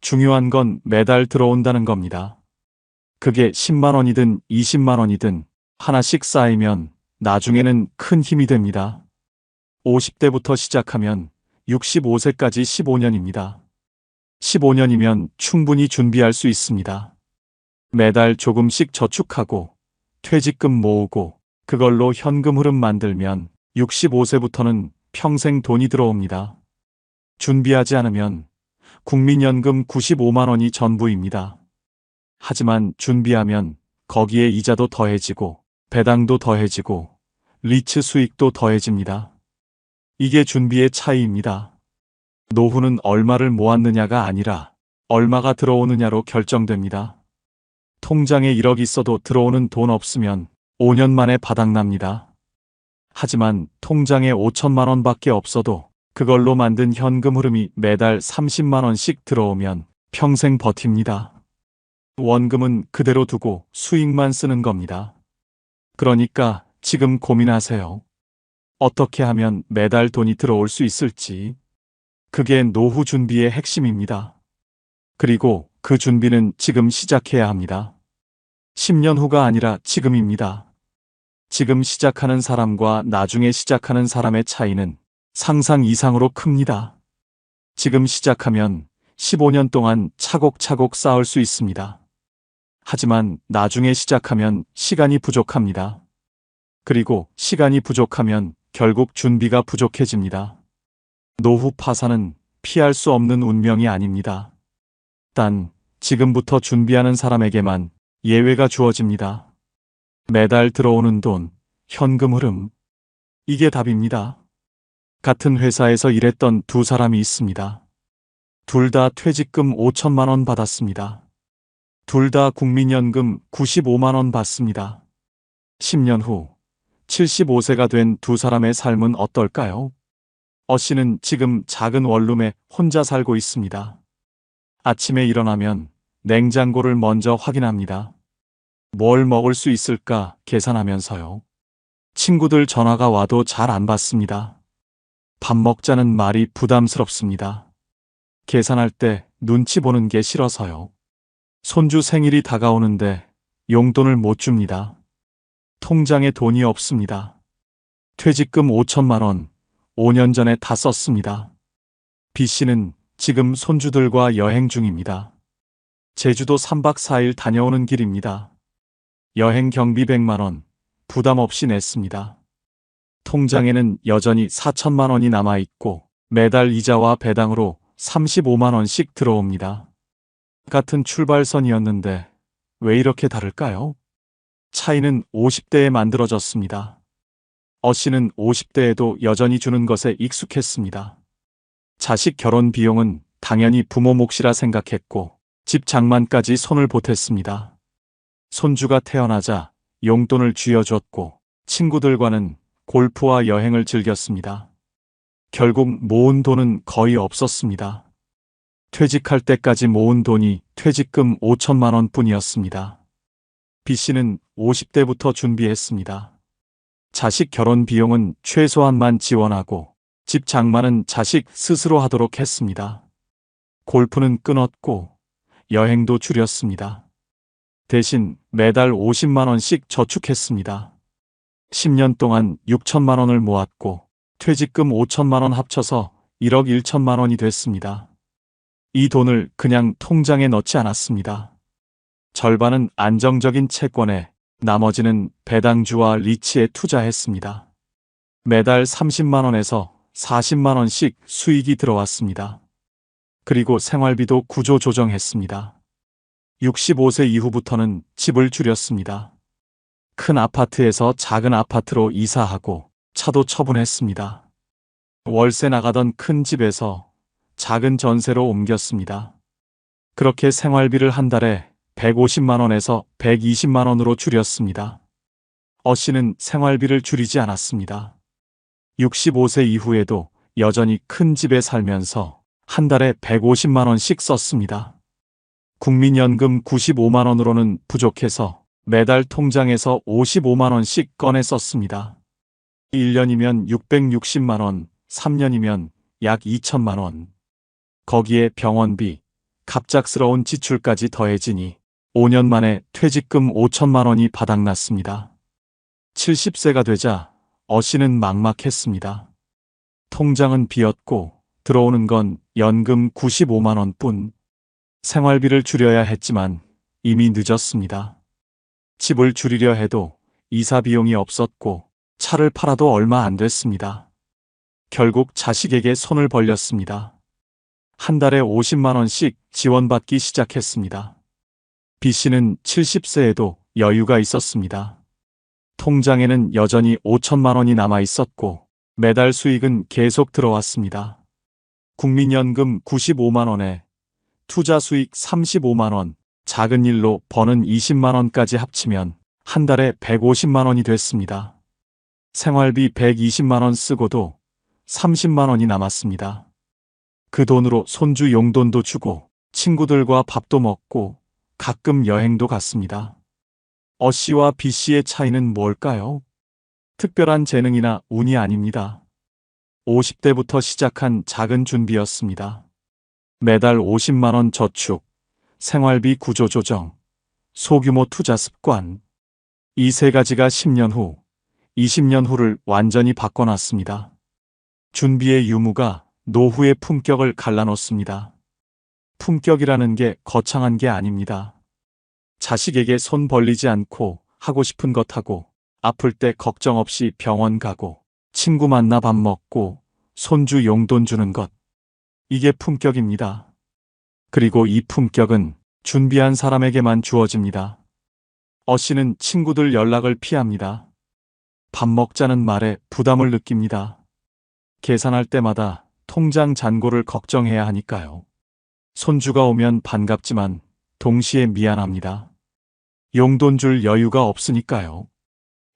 중요한 건 매달 들어온다는 겁니다. 그게 10만 원이든 20만 원이든 하나씩 쌓이면 나중에는 큰 힘이 됩니다. 50대부터 시작하면 65세까지 15년입니다. 15년이면 충분히 준비할 수 있습니다. 매달 조금씩 저축하고 퇴직금 모으고 그걸로 현금 흐름 만들면 65세부터는 평생 돈이 들어옵니다. 준비하지 않으면 국민연금 95만 원이 전부입니다. 하지만 준비하면 거기에 이자도 더해지고 배당도 더해지고 리츠 수익도 더해집니다. 이게 준비의 차이입니다. 노후는 얼마를 모았느냐가 아니라 얼마가 들어오느냐로 결정됩니다. 통장에 1억 있어도 들어오는 돈 없으면 5년 만에 바닥납니다. 하지만 통장에 5천만 원밖에 없어도 그걸로 만든 현금 흐름이 매달 30만 원씩 들어오면 평생 버팁니다. 원금은 그대로 두고 수익만 쓰는 겁니다. 그러니까 지금 고민하세요. 어떻게 하면 매달 돈이 들어올 수 있을지. 그게 노후 준비의 핵심입니다. 그리고 그 준비는 지금 시작해야 합니다. 10년 후가 아니라 지금입니다. 지금 시작하는 사람과 나중에 시작하는 사람의 차이는 상상 이상으로 큽니다. 지금 시작하면 15년 동안 차곡차곡 쌓을 수 있습니다. 하지만 나중에 시작하면 시간이 부족합니다. 그리고 시간이 부족하면 결국 준비가 부족해집니다. 노후 파산은 피할 수 없는 운명이 아닙니다. 단, 지금부터 준비하는 사람에게만 예외가 주어집니다. 매달 들어오는 돈, 현금 흐름. 이게 답입니다. 같은 회사에서 일했던 두 사람이 있습니다. 둘 다 퇴직금 5천만 원 받았습니다. 둘 다 국민연금 95만 원 받습니다. 10년 후 75세가 된 두 사람의 삶은 어떨까요? 씨는 지금 작은 원룸에 혼자 살고 있습니다. 아침에 일어나면 냉장고를 먼저 확인합니다. 뭘 먹을 수 있을까 계산하면서요. 친구들 전화가 와도 잘 안 받습니다. 밥 먹자는 말이 부담스럽습니다. 계산할 때 눈치 보는 게 싫어서요. 손주 생일이 다가오는데 용돈을 못 줍니다. 통장에 돈이 없습니다. 퇴직금 5천만 원, 5년 전에 다 썼습니다. B씨는 지금 손주들과 여행 중입니다. 제주도 3박 4일 다녀오는 길입니다. 여행 경비 100만 원, 부담 없이 냈습니다. 통장에는 여전히 4천만 원이 남아있고 매달 이자와 배당으로 35만 원씩 들어옵니다. 같은 출발선이었는데 왜 이렇게 다를까요? 차이는 50대에 만들어졌습니다. 씨는 50대에도 여전히 주는 것에 익숙했습니다. 자식 결혼 비용은 당연히 부모 몫이라 생각했고 집 장만까지 손을 보탰습니다. 손주가 태어나자 용돈을 쥐어줬고 친구들과는 골프와 여행을 즐겼습니다. 결국 모은 돈은 거의 없었습니다. 퇴직할 때까지 모은 돈이 퇴직금 5천만 원 뿐이었습니다. B씨는 50대부터 준비했습니다. 자식 결혼 비용은 최소한만 지원하고 집 장만은 자식 스스로 하도록 했습니다. 골프는 끊었고 여행도 줄였습니다. 대신 매달 50만 원씩 저축했습니다. 10년 동안 6천만 원을 모았고 퇴직금 5천만 원 합쳐서 1억 1천만 원이 됐습니다. 이 돈을 그냥 통장에 넣지 않았습니다. 절반은 안정적인 채권에 나머지는 배당주와 리츠에 투자했습니다. 매달 30만 원에서 40만 원씩 수익이 들어왔습니다. 그리고 생활비도 구조 조정했습니다. 65세 이후부터는 집을 줄였습니다. 큰 아파트에서 작은 아파트로 이사하고 차도 처분했습니다. 월세 나가던 큰 집에서 작은 전세로 옮겼습니다. 그렇게 생활비를 한 달에 150만 원에서 120만 원으로 줄였습니다. 씨는 생활비를 줄이지 않았습니다. 65세 이후에도 여전히 큰 집에 살면서 한 달에 150만 원씩 썼습니다. 국민연금 95만 원으로는 부족해서 매달 통장에서 55만 원씩 꺼내 썼습니다. 1년이면 660만 원, 3년이면 약 2천만 원. 거기에 병원비, 갑작스러운 지출까지 더해지니 5년 만에 퇴직금 5천만 원이 바닥났습니다. 70세가 되자 씨는 막막했습니다. 통장은 비었고 들어오는 건 연금 95만 원뿐. 생활비를 줄여야 했지만 이미 늦었습니다. 집을 줄이려 해도 이사 비용이 없었고 차를 팔아도 얼마 안 됐습니다. 결국 자식에게 손을 벌렸습니다. 한 달에 50만 원씩 지원받기 시작했습니다. B씨는 70세에도 여유가 있었습니다. 통장에는 여전히 5천만 원이 남아 있었고 매달 수익은 계속 들어왔습니다. 국민연금 95만 원에 투자 수익 35만 원, 작은 일로 버는 20만 원까지 합치면 한 달에 150만 원이 됐습니다. 생활비 120만 원 쓰고도 30만 원이 남았습니다. 그 돈으로 손주 용돈도 주고 친구들과 밥도 먹고 가끔 여행도 갔습니다. 씨와 B씨의 차이는 뭘까요? 특별한 재능이나 운이 아닙니다. 50대부터 시작한 작은 준비였습니다. 매달 50만 원 저축, 생활비 구조 조정, 소규모 투자 습관. 이 세 가지가 10년 후, 20년 후를 완전히 바꿔놨습니다. 준비의 유무가 노후의 품격을 갈라놓습니다. 품격이라는 게 거창한 게 아닙니다. 자식에게 손 벌리지 않고 하고 싶은 것 하고 아플 때 걱정 없이 병원 가고 친구 만나 밥 먹고 손주 용돈 주는 것. 이게 품격입니다. 그리고 이 품격은 준비한 사람에게만 주어집니다. 씨는 친구들 연락을 피합니다. 밥 먹자는 말에 부담을 느낍니다. 계산할 때마다 통장 잔고를 걱정해야 하니까요. 손주가 오면 반갑지만 동시에 미안합니다. 용돈 줄 여유가 없으니까요.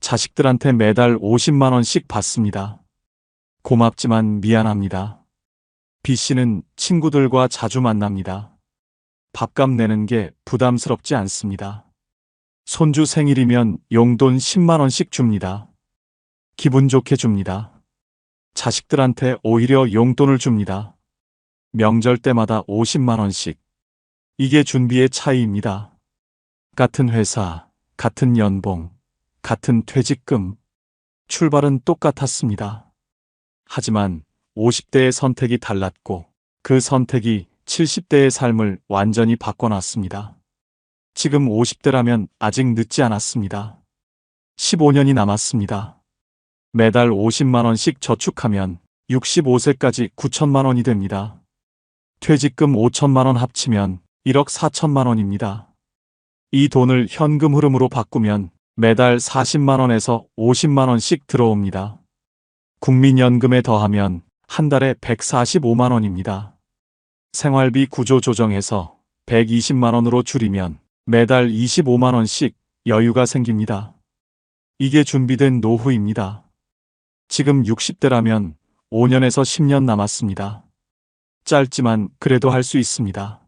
자식들한테 매달 50만 원씩 받습니다. 고맙지만 미안합니다. B씨는 친구들과 자주 만납니다. 밥값 내는 게 부담스럽지 않습니다. 손주 생일이면 용돈 10만 원씩 줍니다. 기분 좋게 줍니다. 자식들한테 오히려 용돈을 줍니다. 명절 때마다 50만 원씩. 이게 준비의 차이입니다. 같은 회사, 같은 연봉, 같은 퇴직금. 출발은 똑같았습니다. 하지만 50대의 선택이 달랐고 그 선택이 70대의 삶을 완전히 바꿔놨습니다. 지금 50대라면 아직 늦지 않았습니다. 15년이 남았습니다. 매달 50만 원씩 저축하면 65세까지 9천만 원이 됩니다. 퇴직금 5천만 원 합치면 1억 4천만 원입니다. 이 돈을 현금 흐름으로 바꾸면 매달 40만 원에서 50만 원씩 들어옵니다. 국민연금에 더하면 한 달에 145만 원입니다. 생활비 구조 조정해서 120만 원으로 줄이면 매달 25만 원씩 여유가 생깁니다. 이게 준비된 노후입니다. 지금 60대라면 5년에서 10년 남았습니다. 짧지만 그래도 할 수 있습니다.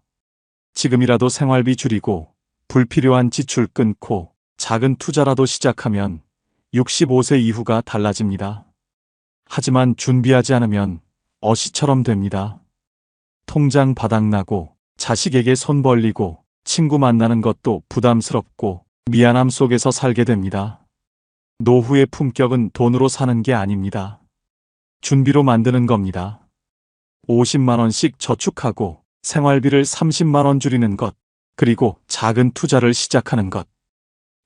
지금이라도 생활비 줄이고 불필요한 지출 끊고 작은 투자라도 시작하면 65세 이후가 달라집니다. 하지만 준비하지 않으면 어시처럼 됩니다. 통장 바닥나고 자식에게 손 벌리고 친구 만나는 것도 부담스럽고 미안함 속에서 살게 됩니다. 노후의 품격은 돈으로 사는 게 아닙니다. 준비로 만드는 겁니다. 50만 원씩 저축하고 생활비를 30만 원 줄이는 것, 그리고 작은 투자를 시작하는 것.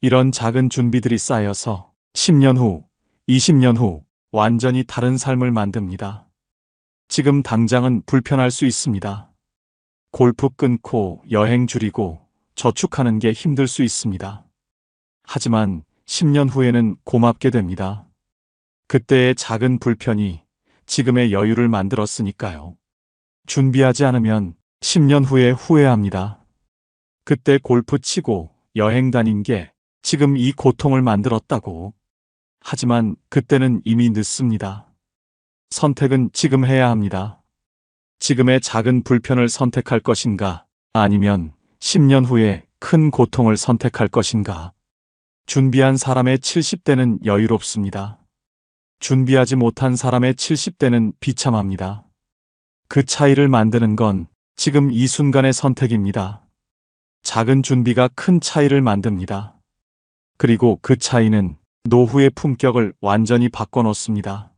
이런 작은 준비들이 쌓여서 10년 후, 20년 후 완전히 다른 삶을 만듭니다. 지금 당장은 불편할 수 있습니다. 골프 끊고 여행 줄이고 저축하는 게 힘들 수 있습니다. 하지만 10년 후에는 고맙게 됩니다. 그때의 작은 불편이 지금의 여유를 만들었으니까요. 준비하지 않으면 10년 후에 후회합니다. 그때 골프 치고 여행 다닌 게 지금 이 고통을 만들었다고. 하지만 그때는 이미 늦습니다. 선택은 지금 해야 합니다. 지금의 작은 불편을 선택할 것인가, 아니면 10년 후에 큰 고통을 선택할 것인가. 준비한 사람의 70대는 여유롭습니다. 준비하지 못한 사람의 70대는 비참합니다. 그 차이를 만드는 건 지금 이 순간의 선택입니다. 작은 준비가 큰 차이를 만듭니다. 그리고 그 차이는 노후의 품격을 완전히 바꿔놓습니다.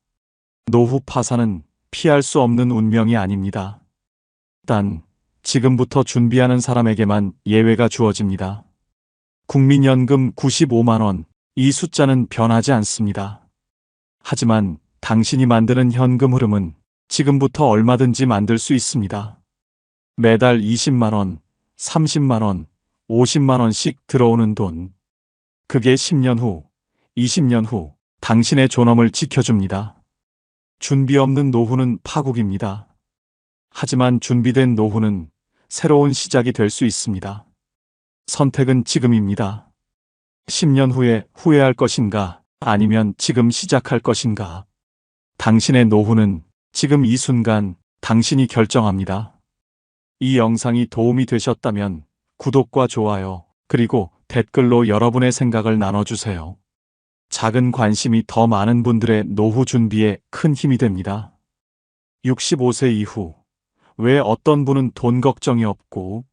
노후 파산은 피할 수 없는 운명이 아닙니다. 단, 지금부터 준비하는 사람에게만 예외가 주어집니다. 국민연금 95만 원, 이 숫자는 변하지 않습니다. 하지만 당신이 만드는 현금 흐름은 지금부터 얼마든지 만들 수 있습니다. 매달 20만 원, 30만 원, 50만 원씩 들어오는 돈. 그게 10년 후, 20년 후 당신의 존엄을 지켜줍니다. 준비 없는 노후는 파국입니다. 하지만 준비된 노후는 새로운 시작이 될 수 있습니다. 선택은 지금입니다. 10년 후에 후회할 것인가, 아니면 지금 시작할 것인가. 당신의 노후는 지금 이 순간 당신이 결정합니다. 이 영상이 도움이 되셨다면 구독과 좋아요, 그리고 댓글로 여러분의 생각을 나눠주세요. 작은 관심이 더 많은 분들의 노후 준비에 큰 힘이 됩니다. 65세 이후, 왜 어떤 분은 돈 걱정이 없고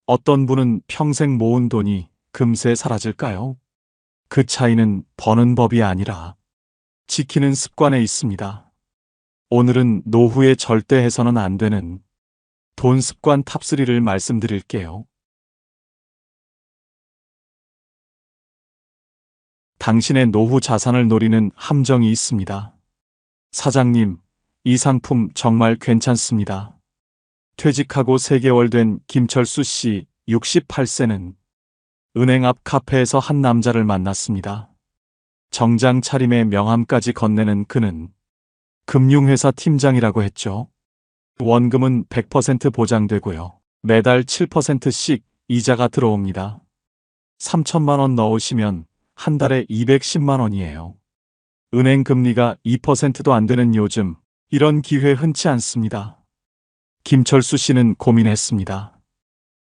어떤 분은 평생 모은 돈이 금세 사라질까요? 그 차이는 버는 법이 아니라 지키는 습관에 있습니다. 오늘은 노후에 절대 해서는 안 되는 돈 습관 탑3를 말씀드릴게요. 당신의 노후 자산을 노리는 함정이 있습니다. 사장님, 이 상품 정말 괜찮습니다. 퇴직하고 3개월 된 김철수 씨 68세는 은행 앞 카페에서 한 남자를 만났습니다. 정장 차림에 명함까지 건네는 그는 금융회사 팀장이라고 했죠. 원금은 100% 보장되고요. 매달 7%씩 이자가 들어옵니다. 3천만 원 넣으시면 한 달에 210만 원이에요. 은행 금리가 2%도 안 되는 요즘 이런 기회 흔치 않습니다. 김철수 씨는 고민했습니다.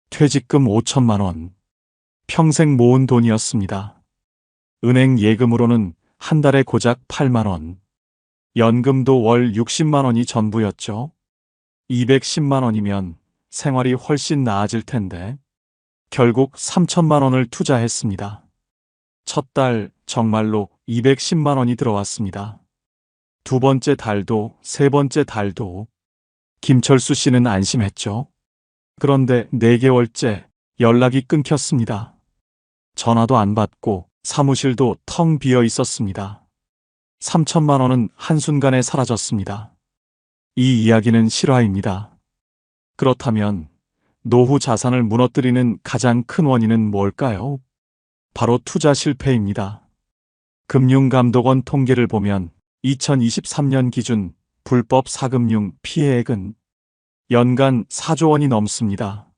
퇴직금 5천만 원. 평생 모은 돈이었습니다. 은행 예금으로는 한 달에 고작 8만 원. 연금도 월 60만 원이 전부였죠. 210만 원이면 생활이 훨씬 나아질 텐데 결국 3천만 원을 투자했습니다. 첫 달 정말로 210만 원이 들어왔습니다. 두 번째 달도 세 번째 달도 김철수 씨는 안심했죠. 그런데 4개월째 연락이 끊겼습니다. 전화도 안 받고 사무실도 텅 비어 있었습니다. 3천만 원은 한순간에 사라졌습니다. 이 이야기는 실화입니다. 그렇다면 노후 자산을 무너뜨리는 가장 큰 원인은 뭘까요? 바로 투자 실패입니다. 금융감독원 통계를 보면 2023년 기준 불법 사금융 피해액은 연간 4조 원이 넘습니다.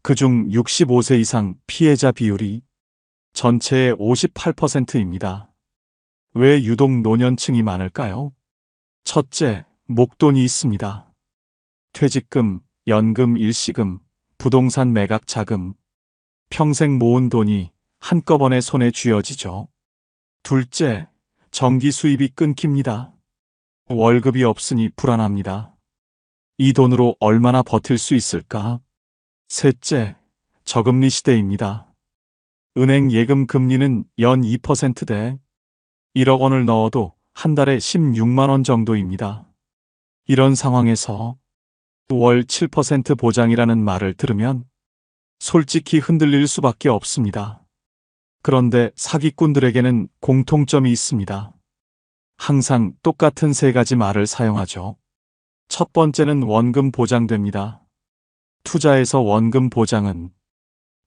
그중 65세 이상 피해자 비율이 전체의 58%입니다. 왜 유독 노년층이 많을까요? 첫째, 목돈이 있습니다. 퇴직금, 연금 일시금, 부동산 매각 자금, 평생 모은 돈이 한꺼번에 손에 쥐어지죠. 둘째, 정기 수입이 끊깁니다. 월급이 없으니 불안합니다. 이 돈으로 얼마나 버틸 수 있을까? 셋째, 저금리 시대입니다. 은행 예금 금리는 연 2%대 1억 원을 넣어도 한 달에 16만 원 정도입니다. 이런 상황에서 월 7% 보장이라는 말을 들으면 솔직히 흔들릴 수밖에 없습니다. 그런데 사기꾼들에게는 공통점이 있습니다. 항상 똑같은 3가지 말을 사용하죠. 첫 번째는 원금 보장됩니다. 투자에서 원금 보장은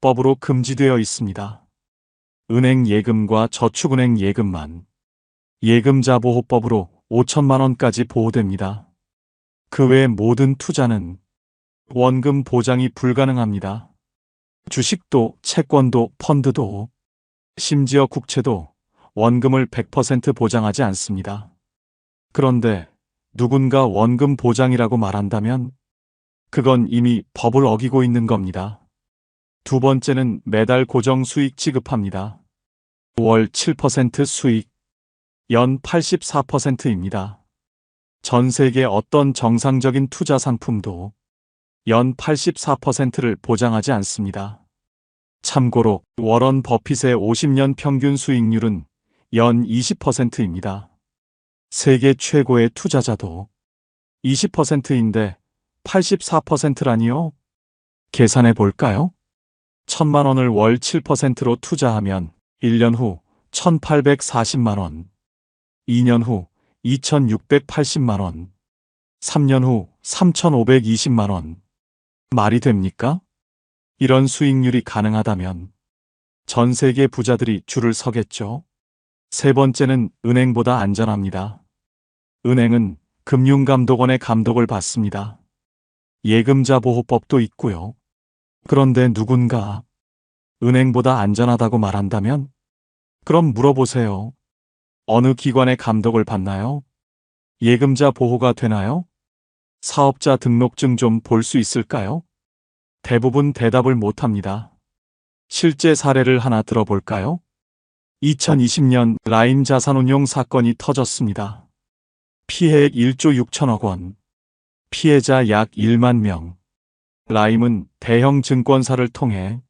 법으로 금지되어 있습니다. 은행 예금과 저축은행 예금만 예금자 보호법으로 5천만 원까지 보호됩니다. 그 외 모든 투자는 원금 보장이 불가능합니다. 주식도, 채권도, 펀드도, 심지어 국채도 원금을 100% 보장하지 않습니다. 그런데 누군가 원금 보장이라고 말한다면 그건 이미 법을 어기고 있는 겁니다. 두 번째는 매달 고정 수익 지급합니다. 월 7% 수익, 연 84%입니다. 전 세계 어떤 정상적인 투자 상품도 연 84%를 보장하지 않습니다. 참고로 워런 버핏의 50년 평균 수익률은 연 20%입니다. 세계 최고의 투자자도 20%인데 84%라니요? 계산해 볼까요? 1,000만 원을 월 7%로 투자하면 1년 후 1,840만 원, 2년 후 2,680만 원, 3년 후 3,520만 원. 말이 됩니까? 이런 수익률이 가능하다면 전 세계 부자들이 줄을 서겠죠. 세 번째는 은행보다 안전합니다. 은행은 금융감독원의 감독을 받습니다. 예금자 보호법도 있고요. 그런데 누군가 은행보다 안전하다고 말한다면 그럼 물어보세요. 어느 기관의 감독을 받나요? 예금자 보호가 되나요? 사업자 등록증 좀 볼 수 있을까요? 대부분 대답을 못합니다. 실제 사례를 하나 들어볼까요? 2020년 라임 자산운용 사건이 터졌습니다. 피해액 1조 6천억 원, 피해자 약 1만 명. 라임은 대형 증권사를 통해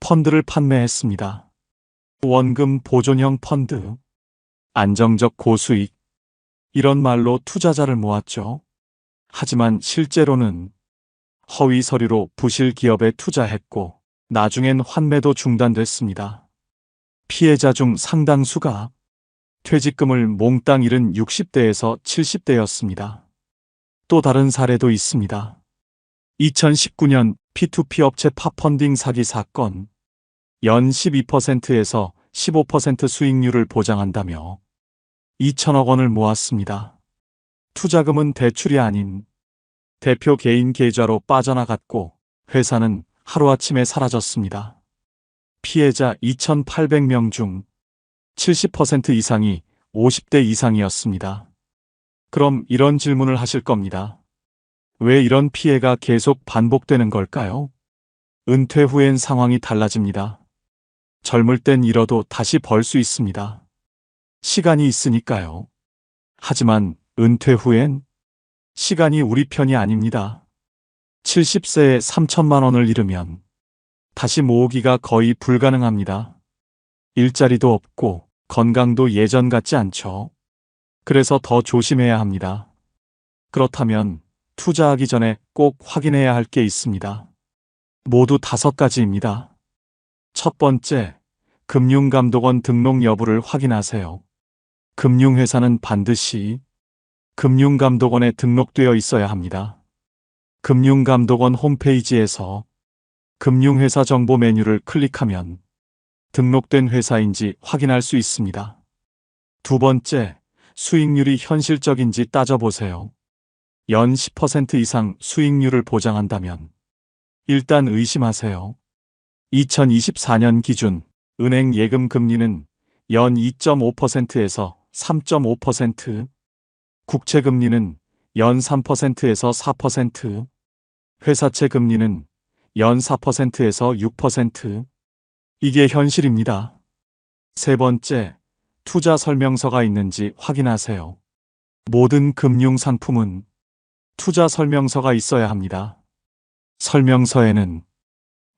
펀드를 판매했습니다. 원금 보존형 펀드, 안정적 고수익, 이런 말로 투자자를 모았죠. 하지만 실제로는 허위 서류로 부실 기업에 투자했고 나중엔 환매도 중단됐습니다. 피해자 중 상당수가 퇴직금을 몽땅 잃은 60대에서 70대였습니다. 또 다른 사례도 있습니다. 2019년 P2P 업체 팝펀딩 사기 사건, 연 12%에서 15% 수익률을 보장한다며 2천억 원을 모았습니다. 투자금은 대출이 아닌 대표 개인 계좌로 빠져나갔고 회사는 하루아침에 사라졌습니다. 피해자 2,800명 중 70% 이상이 50대 이상이었습니다. 그럼 이런 질문을 하실 겁니다. 왜 이런 피해가 계속 반복되는 걸까요? 은퇴 후엔 상황이 달라집니다. 젊을 땐 잃어도 다시 벌 수 있습니다. 시간이 있으니까요. 하지만 은퇴 후엔 시간이 우리 편이 아닙니다. 70세에 3천만 원을 잃으면 다시 모으기가 거의 불가능합니다. 일자리도 없고 건강도 예전 같지 않죠. 그래서 더 조심해야 합니다. 그렇다면 투자하기 전에 꼭 확인해야 할 게 있습니다. 모두 5가지입니다. 첫 번째, 금융감독원 등록 여부를 확인하세요. 금융회사는 반드시 금융감독원에 등록되어 있어야 합니다. 금융감독원 홈페이지에서 금융회사 정보 메뉴를 클릭하면 등록된 회사인지 확인할 수 있습니다. 두 번째, 수익률이 현실적인지 따져보세요. 연 10% 이상 수익률을 보장한다면 일단 의심하세요. 2024년 기준 은행 예금 금리는 연 2.5%에서 3.5%, 국채 금리는 연 3%에서 4%, 회사채 금리는 연 4%에서 6%. 이게 현실입니다. 세 번째, 투자 설명서가 있는지 확인하세요. 모든 금융 상품은 투자 설명서가 있어야 합니다. 설명서에는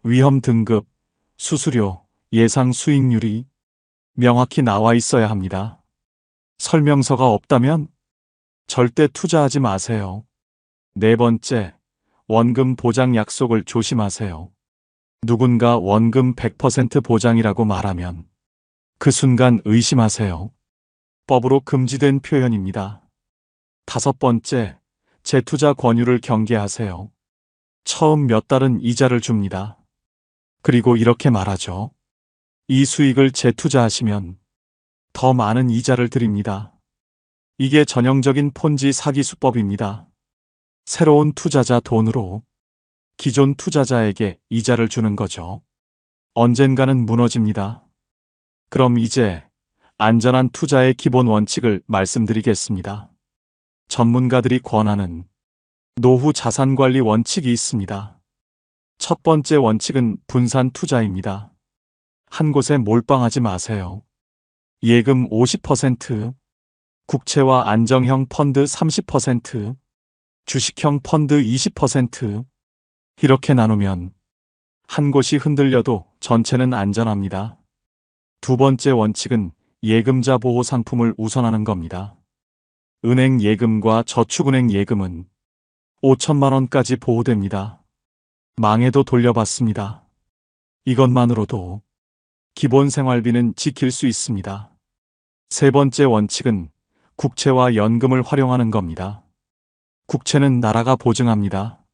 위험 등급, 수수료, 예상 수익률이 명확히 나와 있어야 합니다. 설명서가 없다면 절대 투자하지 마세요. 네 번째, 원금 보장 약속을 조심하세요. 누군가 원금 100% 보장이라고 말하면 그 순간 의심하세요. 법으로 금지된 표현입니다. 다섯 번째, 재투자 권유를 경계하세요. 처음 몇 달은 이자를 줍니다. 그리고 이렇게 말하죠. 이 수익을 재투자하시면 더 많은 이자를 드립니다. 이게 전형적인 폰지 사기 수법입니다. 새로운 투자자 돈으로 기존 투자자에게 이자를 주는 거죠. 언젠가는 무너집니다. 그럼 이제 안전한 투자의 기본 원칙을 말씀드리겠습니다. 전문가들이 권하는 노후 자산관리 원칙이 있습니다. 첫 번째 원칙은 분산 투자입니다. 한 곳에 몰빵하지 마세요. 예금 50%, 국채와 안정형 펀드 30%, 주식형 펀드 20%, 이렇게 나누면 한 곳이 흔들려도 전체는 안전합니다. 두 번째 원칙은 예금자 보호 상품을 우선하는 겁니다. 은행 예금과 저축은행 예금은 5천만 원까지 보호됩니다. 망해도 돌려받습니다. 이것만으로도 기본 생활비는 지킬 수 있습니다. 세 번째 원칙은 국채와 연금을 활용하는 겁니다. 국채는 나라가 보증합니다.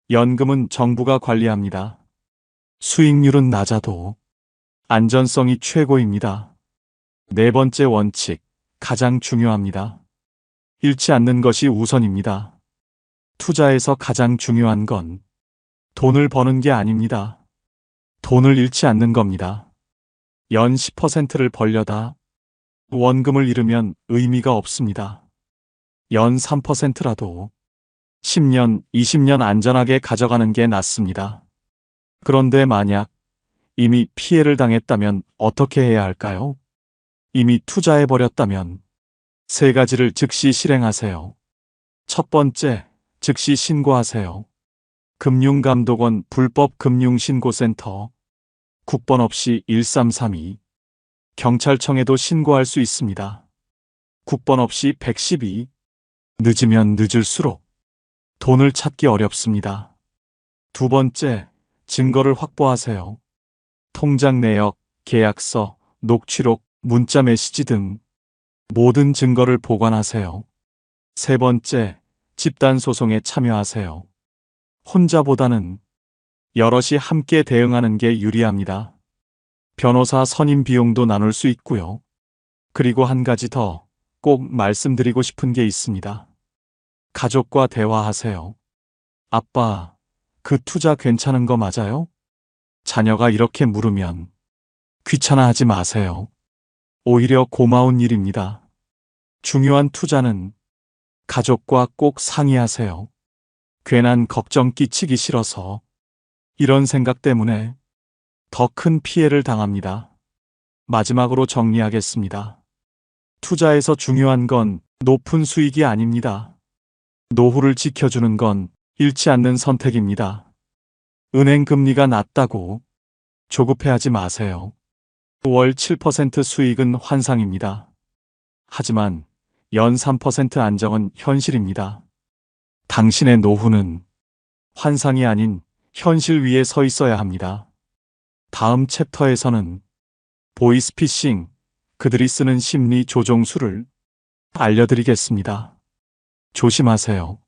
연금은 정부가 관리합니다. 수익률은 낮아도 안전성이 최고입니다. 네 번째 원칙, 가장 중요합니다. 잃지 않는 것이 우선입니다. 투자에서 가장 중요한 건 돈을 버는 게 아닙니다. 돈을 잃지 않는 겁니다. 연 10%를 벌려다 원금을 잃으면 의미가 없습니다. 연 3%라도 10년, 20년 안전하게 가져가는 게 낫습니다. 그런데 만약 이미 피해를 당했다면 어떻게 해야 할까요? 이미 투자해버렸다면 세 가지를 즉시 실행하세요. 첫 번째, 즉시 신고하세요. 금융감독원 불법금융신고센터 국번 없이 1332 경찰청에도 신고할 수 있습니다. 국번 없이 112 늦으면 늦을수록 돈을 찾기 어렵습니다. 두 번째, 증거를 확보하세요. 통장 내역, 계약서, 녹취록, 문자 메시지 등 모든 증거를 보관하세요. 세 번째, 집단 소송에 참여하세요. 혼자보다는 여럿이 함께 대응하는 게 유리합니다. 변호사 선임 비용도 나눌 수 있고요. 그리고 한 가지 더 꼭 말씀드리고 싶은 게 있습니다. 가족과 대화하세요. 아빠, 그 투자 괜찮은 거 맞아요? 자녀가 이렇게 물으면 귀찮아하지 마세요. 오히려 고마운 일입니다. 중요한 투자는 가족과 꼭 상의하세요. 괜한 걱정 끼치기 싫어서 이런 생각 때문에 더 큰 피해를 당합니다. 마지막으로 정리하겠습니다. 투자에서 중요한 건 높은 수익이 아닙니다. 노후를 지켜주는 건 잃지 않는 선택입니다. 은행 금리가 낮다고 조급해하지 마세요. 월 7% 수익은 환상입니다. 하지만 연 3% 안정은 현실입니다. 당신의 노후는 환상이 아닌 현실 위에 서 있어야 합니다. 다음 챕터에서는 보이스피싱, 그들이 쓰는 심리 조종술을 알려드리겠습니다. 조심하세요.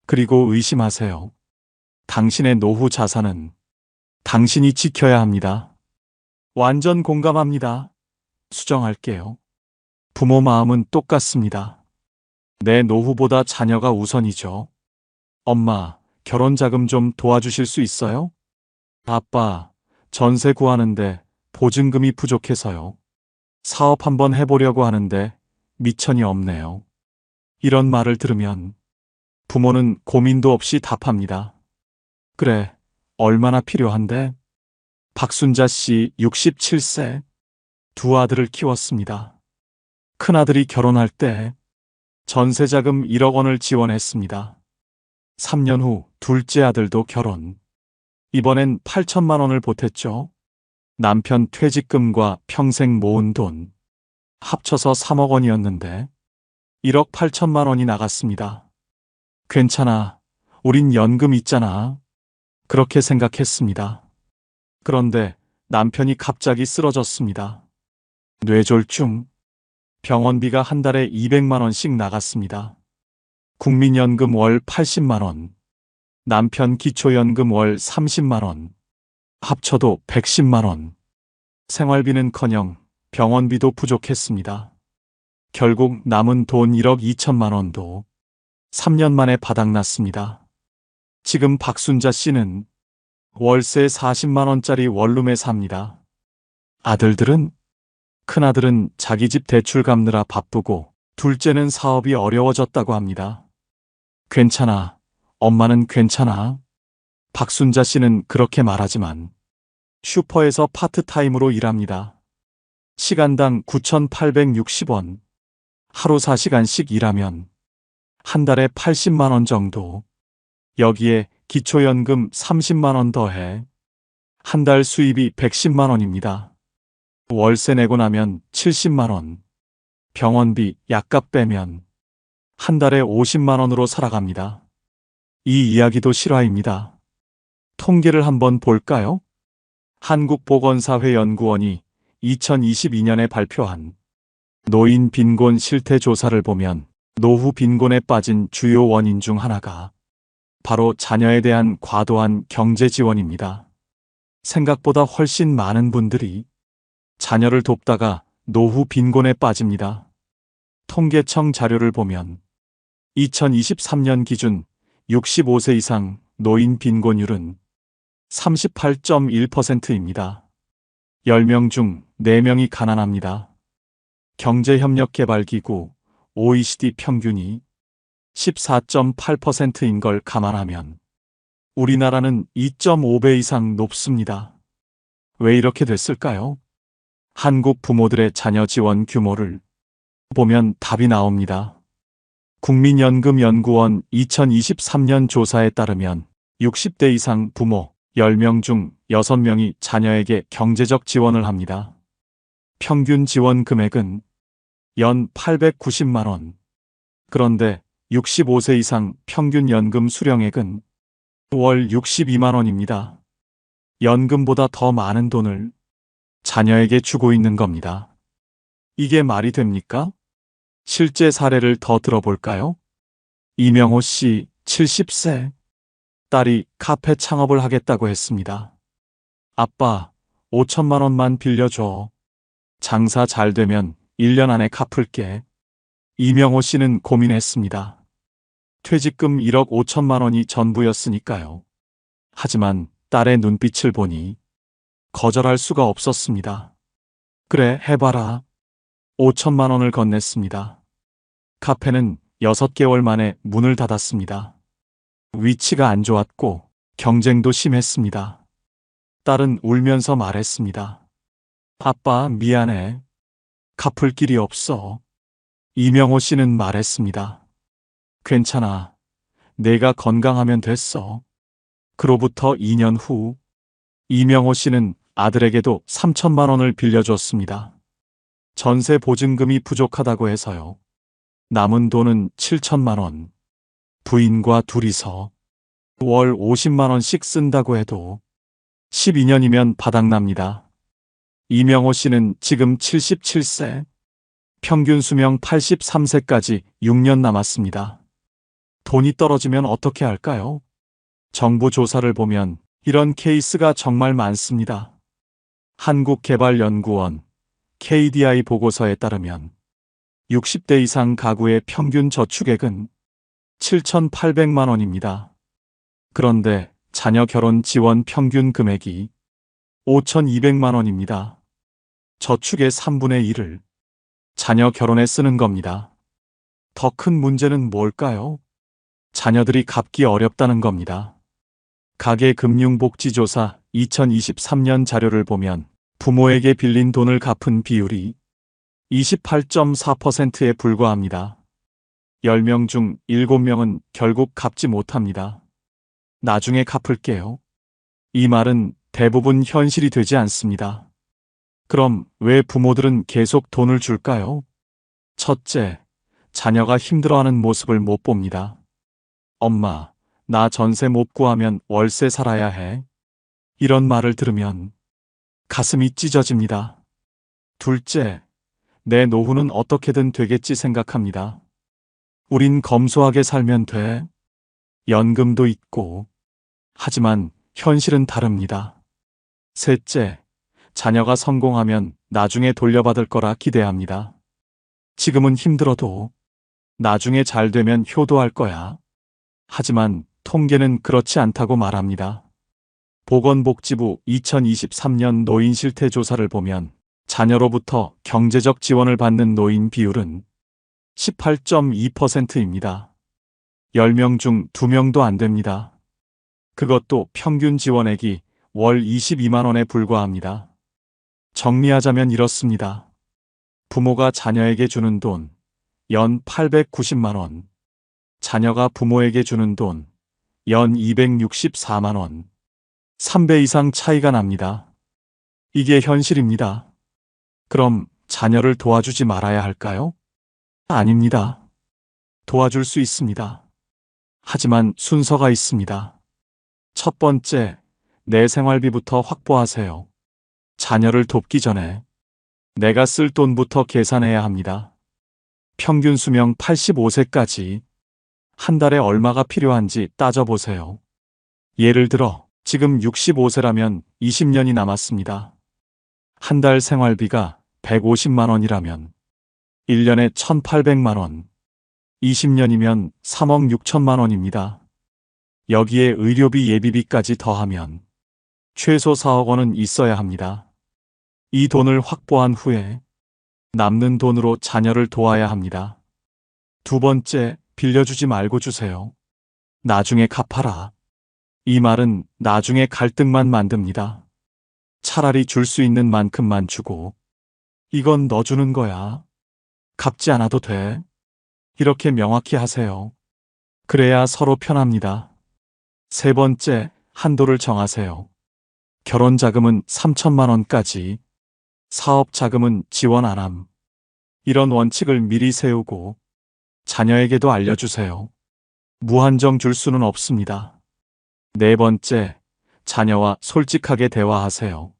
그리고 의심하세요. 당신의 노후 자산은 당신이 지켜야 합니다. 완전 공감합니다. 수정할게요. 부모 마음은 똑같습니다. 내 노후보다 자녀가 우선이죠. 엄마, 결혼 자금 좀 도와주실 수 있어요? 아빠, 전세 구하는데 보증금이 부족해서요. 사업 한번 해보려고 하는데 미천이 없네요. 이런 말을 들으면 부모는 고민도 없이 답합니다. 그래, 얼마나 필요한데? 박순자 씨 67세, 두 아들을 키웠습니다. 큰아들이 결혼할 때 전세자금 1억 원을 지원했습니다. 3년 후 둘째 아들도 결혼. 이번엔 8천만 원을 보탰죠. 남편 퇴직금과 평생 모은 돈 합쳐서 3억 원이었는데 1억 8천만 원이 나갔습니다. 괜찮아. 우린 연금 있잖아. 그렇게 생각했습니다. 그런데 남편이 갑자기 쓰러졌습니다. 뇌졸중. 병원비가 한 달에 200만 원씩 나갔습니다. 국민연금 월 80만 원. 남편 기초연금 월 30만 원. 합쳐도 110만 원. 생활비는커녕 병원비도 부족했습니다. 결국 남은 돈 1억 2천만 원도 3년 만에 바닥났습니다. 지금 박순자 씨는 월세 40만 원짜리 원룸에 삽니다. 아들들은? 큰아들은 자기 집 대출 갚느라 바쁘고 둘째는 사업이 어려워졌다고 합니다. 괜찮아. 엄마는 괜찮아. 박순자 씨는 그렇게 말하지만 슈퍼에서 파트타임으로 일합니다. 시간당 9,860원. 하루 4시간씩 일하면 한 달에 80만 원 정도. 여기에 기초연금 30만 원 더해 한 달 수입이 110만 원입니다. 월세 내고 나면 70만 원. 병원비, 약값 빼면 한 달에 50만 원으로 살아갑니다. 이 이야기도 실화입니다. 통계를 한번 볼까요? 한국보건사회연구원이 2022년에 발표한 노인 빈곤 실태 조사를 보면 노후 빈곤에 빠진 주요 원인 중 하나가 바로 자녀에 대한 과도한 경제 지원입니다. 생각보다 훨씬 많은 분들이 자녀를 돕다가 노후 빈곤에 빠집니다. 통계청 자료를 보면 2023년 기준 65세 이상 노인 빈곤율은 38.1%입니다. 10명 중 4명이 가난합니다. 경제협력개발기구 OECD 평균이 14.8%인 걸 감안하면 우리나라는 2.5배 이상 높습니다. 왜 이렇게 됐을까요? 한국 부모들의 자녀 지원 규모를 보면 답이 나옵니다. 국민연금연구원 2023년 조사에 따르면 60대 이상 부모 10명 중 6명이 자녀에게 경제적 지원을 합니다. 평균 지원 금액은 연 890만 원. 그런데 65세 이상 평균 연금 수령액은 월 62만 원입니다. 연금보다 더 많은 돈을 자녀에게 주고 있는 겁니다. 이게 말이 됩니까? 실제 사례를 더 들어볼까요? 이명호 씨 70세. 딸이 카페 창업을 하겠다고 했습니다. 아빠, 5천만 원만 빌려줘. 장사 잘 되면 1년 안에 갚을게. 이명호 씨는 고민했습니다. 퇴직금 1억 5천만 원이 전부였으니까요. 하지만 딸의 눈빛을 보니 거절할 수가 없었습니다. 그래, 해봐라. 5천만 원을 건넸습니다. 카페는 6개월 만에 문을 닫았습니다. 위치가 안 좋았고 경쟁도 심했습니다. 딸은 울면서 말했습니다. 아빠, 미안해. 갚을 길이 없어. 이명호 씨는 말했습니다. 괜찮아. 내가 건강하면 됐어. 그로부터 2년 후, 이명호 씨는 아들에게도 3천만 원을 빌려줬습니다. 전세 보증금이 부족하다고 해서요. 남은 돈은 7천만 원. 부인과 둘이서 월 50만 원씩 쓴다고 해도 12년이면 바닥납니다. 이명호 씨는 지금 77세, 평균 수명 83세까지 6년 남았습니다. 돈이 떨어지면 어떻게 할까요? 정부 조사를 보면 이런 케이스가 정말 많습니다. 한국개발연구원 KDI 보고서에 따르면 60대 이상 가구의 평균 저축액은 7,800만 원입니다. 그런데 자녀 결혼 지원 평균 금액이 5,200만 원입니다. 저축의 3분의 1을 자녀 결혼에 쓰는 겁니다. 더 큰 문제는 뭘까요? 자녀들이 갚기 어렵다는 겁니다. 가계금융복지조사 2023년 자료를 보면 부모에게 빌린 돈을 갚은 비율이 28.4%에 불과합니다. 10명 중 7명은 결국 갚지 못합니다. 나중에 갚을게요. 이 말은 대부분 현실이 되지 않습니다. 그럼 왜 부모들은 계속 돈을 줄까요? 첫째, 자녀가 힘들어하는 모습을 못 봅니다. 엄마, 나 전세 못 구하면 월세 살아야 해. 이런 말을 들으면 가슴이 찢어집니다. 둘째, 내 노후는 어떻게든 되겠지 생각합니다. 우린 검소하게 살면 돼. 연금도 있고. 하지만 현실은 다릅니다. 셋째, 자녀가 성공하면 나중에 돌려받을 거라 기대합니다. 지금은 힘들어도 나중에 잘 되면 효도할 거야. 하지만 통계는 그렇지 않다고 말합니다. 보건복지부 2023년 노인 실태 조사를 보면 자녀로부터 경제적 지원을 받는 노인 비율은 18.2%입니다. 10명 중 2명도 안 됩니다. 그것도 평균 지원액이 월 22만 원에 불과합니다. 정리하자면 이렇습니다. 부모가 자녀에게 주는 돈, 연 890만 원. 자녀가 부모에게 주는 돈, 연 264만 원. 3배 이상 차이가 납니다. 이게 현실입니다. 그럼 자녀를 도와주지 말아야 할까요? 아닙니다. 도와줄 수 있습니다. 하지만 순서가 있습니다. 첫 번째, 내 생활비부터 확보하세요. 자녀를 돕기 전에 내가 쓸 돈부터 계산해야 합니다. 평균 수명 85세까지 한 달에 얼마가 필요한지 따져보세요. 예를 들어 지금 65세라면 20년이 남았습니다. 한 달 생활비가 150만 원이라면 1년에 1,800만 원, 20년이면 3억 6천만 원입니다. 여기에 의료비 예비비까지 더하면 최소 4억 원은 있어야 합니다. 이 돈을 확보한 후에 남는 돈으로 자녀를 도와야 합니다. 두 번째, 빌려주지 말고 주세요. 나중에 갚아라. 이 말은 나중에 갈등만 만듭니다. 차라리 줄 수 있는 만큼만 주고 이건 너 주는 거야. 갚지 않아도 돼. 이렇게 명확히 하세요. 그래야 서로 편합니다. 세 번째, 한도를 정하세요. 결혼 자금은 3천만 원까지, 사업 자금은 지원 안 함. 이런 원칙을 미리 세우고 자녀에게도 알려주세요. 무한정 줄 수는 없습니다. 네 번째, 자녀와 솔직하게 대화하세요.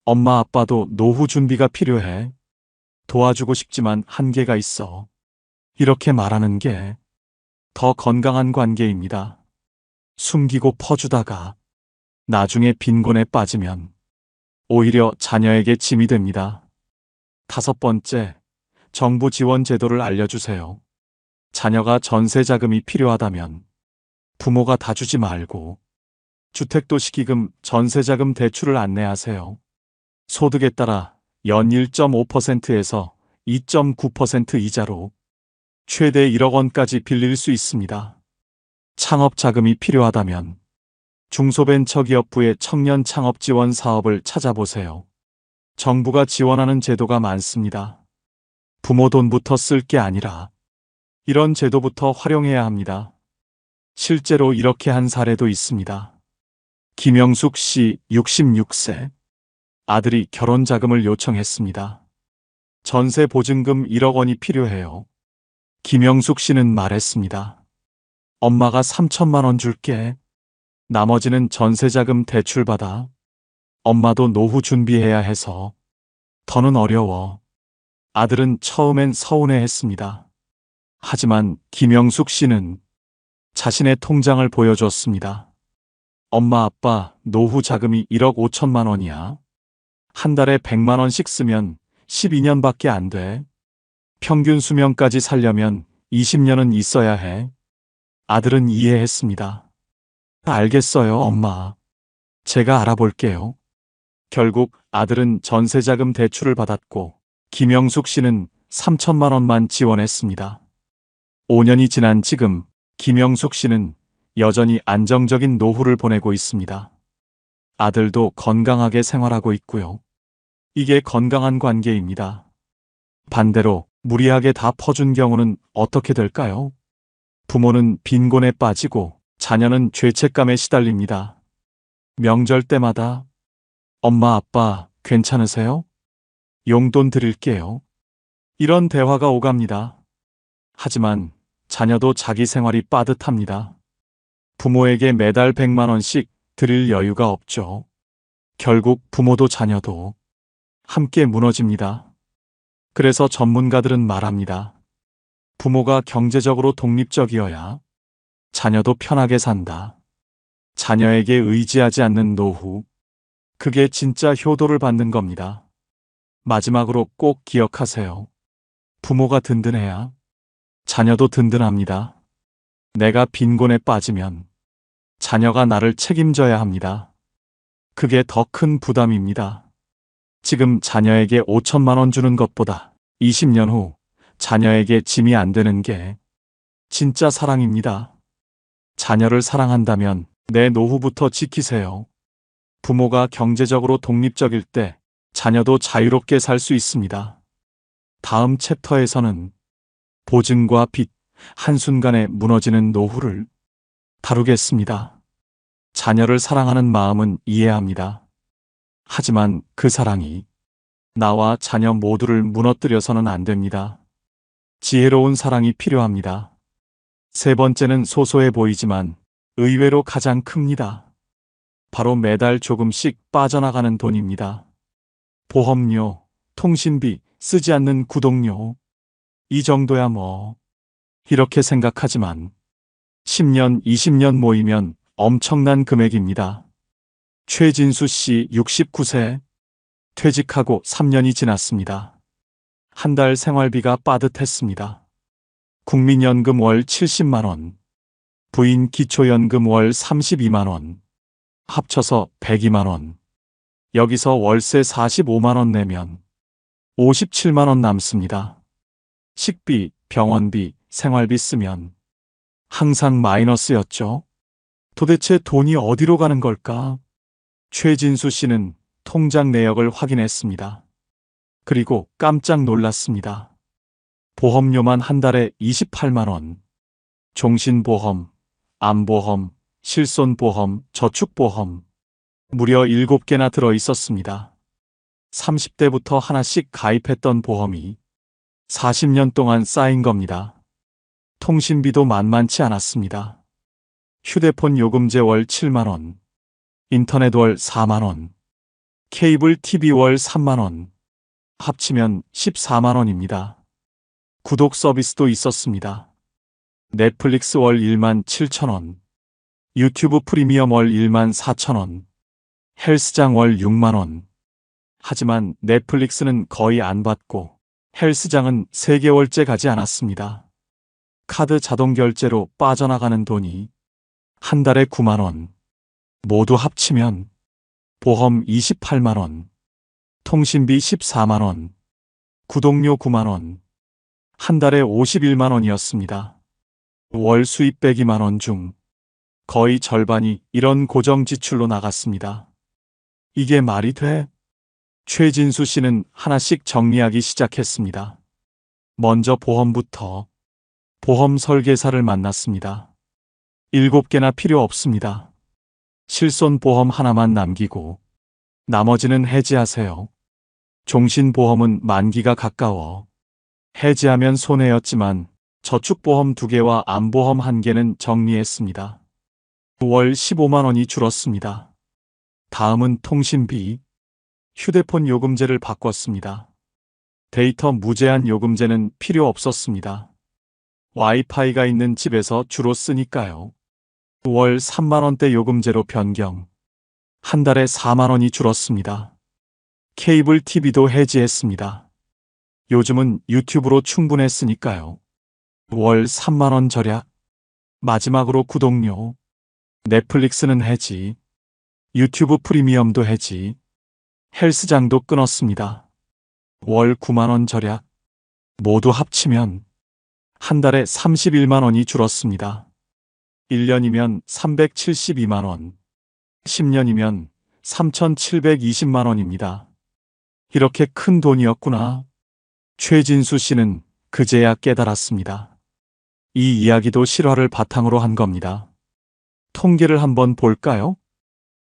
엄마 아빠도 노후 준비가 필요해. 도와주고 싶지만 한계가 있어. 이렇게 말하는 게 더 건강한 관계입니다. 숨기고 퍼주다가 나중에 빈곤에 빠지면 오히려 자녀에게 짐이 됩니다. 다섯 번째, 정부 지원 제도를 알려주세요. 자녀가 전세 자금이 필요하다면 부모가 다 주지 말고 주택도시기금 전세자금 대출을 안내하세요. 소득에 따라 연 1.5%에서 2.9% 이자로 최대 1억 원까지 빌릴 수 있습니다. 창업 자금이 필요하다면 중소벤처기업부의 청년 창업 지원 사업을 찾아보세요. 정부가 지원하는 제도가 많습니다. 부모 돈부터 쓸 게 아니라 이런 제도부터 활용해야 합니다. 실제로 이렇게 한 사례도 있습니다. 김영숙 씨 66세. 아들이 결혼 자금을 요청했습니다. 전세 보증금 1억 원이 필요해요. 김영숙 씨는 말했습니다. 엄마가 3천만 원 줄게. 나머지는 전세 자금 대출받아. 엄마도 노후 준비해야 해서. 더는 어려워. 아들은 처음엔 서운해했습니다. 하지만 김영숙 씨는 자신의 통장을 보여줬습니다. 엄마 아빠 노후 자금이 1억 5천만 원이야. 한 달에 100만 원씩 쓰면 12년밖에 안 돼. 평균 수명까지 살려면 20년은 있어야 해. 아들은 이해했습니다. 알겠어요, 엄마. 제가 알아볼게요. 결국 아들은 전세자금 대출을 받았고 김영숙 씨는 3천만 원만 지원했습니다. 5년이 지난 지금 김영숙 씨는 여전히 안정적인 노후를 보내고 있습니다. 아들도 건강하게 생활하고 있고요. 이게 건강한 관계입니다. 반대로 무리하게 다 퍼준 경우는 어떻게 될까요? 부모는 빈곤에 빠지고 자녀는 죄책감에 시달립니다. 명절 때마다 엄마 아빠 괜찮으세요? 용돈 드릴게요. 이런 대화가 오갑니다. 하지만 자녀도 자기 생활이 빠듯합니다. 부모에게 매달 100만 원씩 드릴 여유가 없죠. 결국 부모도 자녀도 함께 무너집니다. 그래서 전문가들은 말합니다. 부모가 경제적으로 독립적이어야 자녀도 편하게 산다. 자녀에게 의지하지 않는 노후. 그게 진짜 효도를 받는 겁니다. 마지막으로 꼭 기억하세요. 부모가 든든해야 자녀도 든든합니다. 내가 빈곤에 빠지면 자녀가 나를 책임져야 합니다. 그게 더 큰 부담입니다. 지금 자녀에게 5천만 원 주는 것보다 20년 후 자녀에게 짐이 안 되는 게 진짜 사랑입니다. 자녀를 사랑한다면 내 노후부터 지키세요. 부모가 경제적으로 독립적일 때 자녀도 자유롭게 살 수 있습니다. 다음 챕터에서는 보증과 빚, 한순간에 무너지는 노후를 다루겠습니다. 자녀를 사랑하는 마음은 이해합니다. 하지만 그 사랑이 나와 자녀 모두를 무너뜨려서는 안 됩니다. 지혜로운 사랑이 필요합니다. 세 번째는 소소해 보이지만 의외로 가장 큽니다. 바로 매달 조금씩 빠져나가는 돈입니다. 보험료, 통신비, 쓰지 않는 구독료. 이 정도야 뭐. 이렇게 생각하지만 10년, 20년 모이면 엄청난 금액입니다. 최진수 씨 69세. 퇴직하고 3년이 지났습니다. 한 달 생활비가 빠듯했습니다. 국민연금 월 70만 원. 부인 기초연금 월 32만 원. 합쳐서 102만 원. 여기서 월세 45만 원 내면 57만 원 남습니다. 식비, 병원비, 생활비 쓰면 항상 마이너스였죠. 도대체 돈이 어디로 가는 걸까? 최진수 씨는 통장 내역을 확인했습니다. 그리고 깜짝 놀랐습니다. 보험료만 한 달에 28만 원. 종신보험, 암보험, 실손보험, 저축보험. 무려 7개나 들어 있었습니다. 30대부터 하나씩 가입했던 보험이 40년 동안 쌓인 겁니다. 통신비도 만만치 않았습니다. 휴대폰 요금제 월 7만 원, 인터넷 월 4만 원, 케이블 TV 월 3만 원, 합치면 14만 원입니다. 구독 서비스도 있었습니다. 넷플릭스 월 1만 7천 원, 유튜브 프리미엄 월 1만 4천 원, 헬스장 월 6만 원. 하지만 넷플릭스는 거의 안 받고 헬스장은 3개월째 가지 않았습니다. 카드 자동 결제로 빠져나가는 돈이 한 달에 9만 원. 모두 합치면 보험 28만 원, 통신비 14만 원, 구독료 9만 원. 한 달에 51만 원이었습니다. 월 수입 102만 원 중 거의 절반이 이런 고정 지출로 나갔습니다. 이게 말이 돼? 최진수 씨는 하나씩 정리하기 시작했습니다. 먼저 보험부터. 보험 설계사를 만났습니다. 7개나 필요 없습니다. 실손보험 하나만 남기고 나머지는 해지하세요. 종신보험은 만기가 가까워 해지하면 손해였지만 저축보험 2개와 암보험 1개는 정리했습니다. 월 15만 원이 줄었습니다. 다음은 통신비. 휴대폰 요금제를 바꿨습니다. 데이터 무제한 요금제는 필요 없었습니다. 와이파이가 있는 집에서 주로 쓰니까요. 월 3만 원대 요금제로 변경. 한 달에 4만 원이 줄었습니다. 케이블 TV도 해지했습니다. 요즘은 유튜브로 충분했으니까요. 월 3만 원 절약. 마지막으로 구독료. 넷플릭스는 해지. 유튜브 프리미엄도 해지. 헬스장도 끊었습니다. 월 9만 원 절약. 모두 합치면 한 달에 31만 원이 줄었습니다. 1년이면 372만 원. 10년이면 3,720만 원입니다. 이렇게 큰 돈이었구나. 최진수 씨는 그제야 깨달았습니다. 이 이야기도 실화를 바탕으로 한 겁니다. 통계를 한번 볼까요?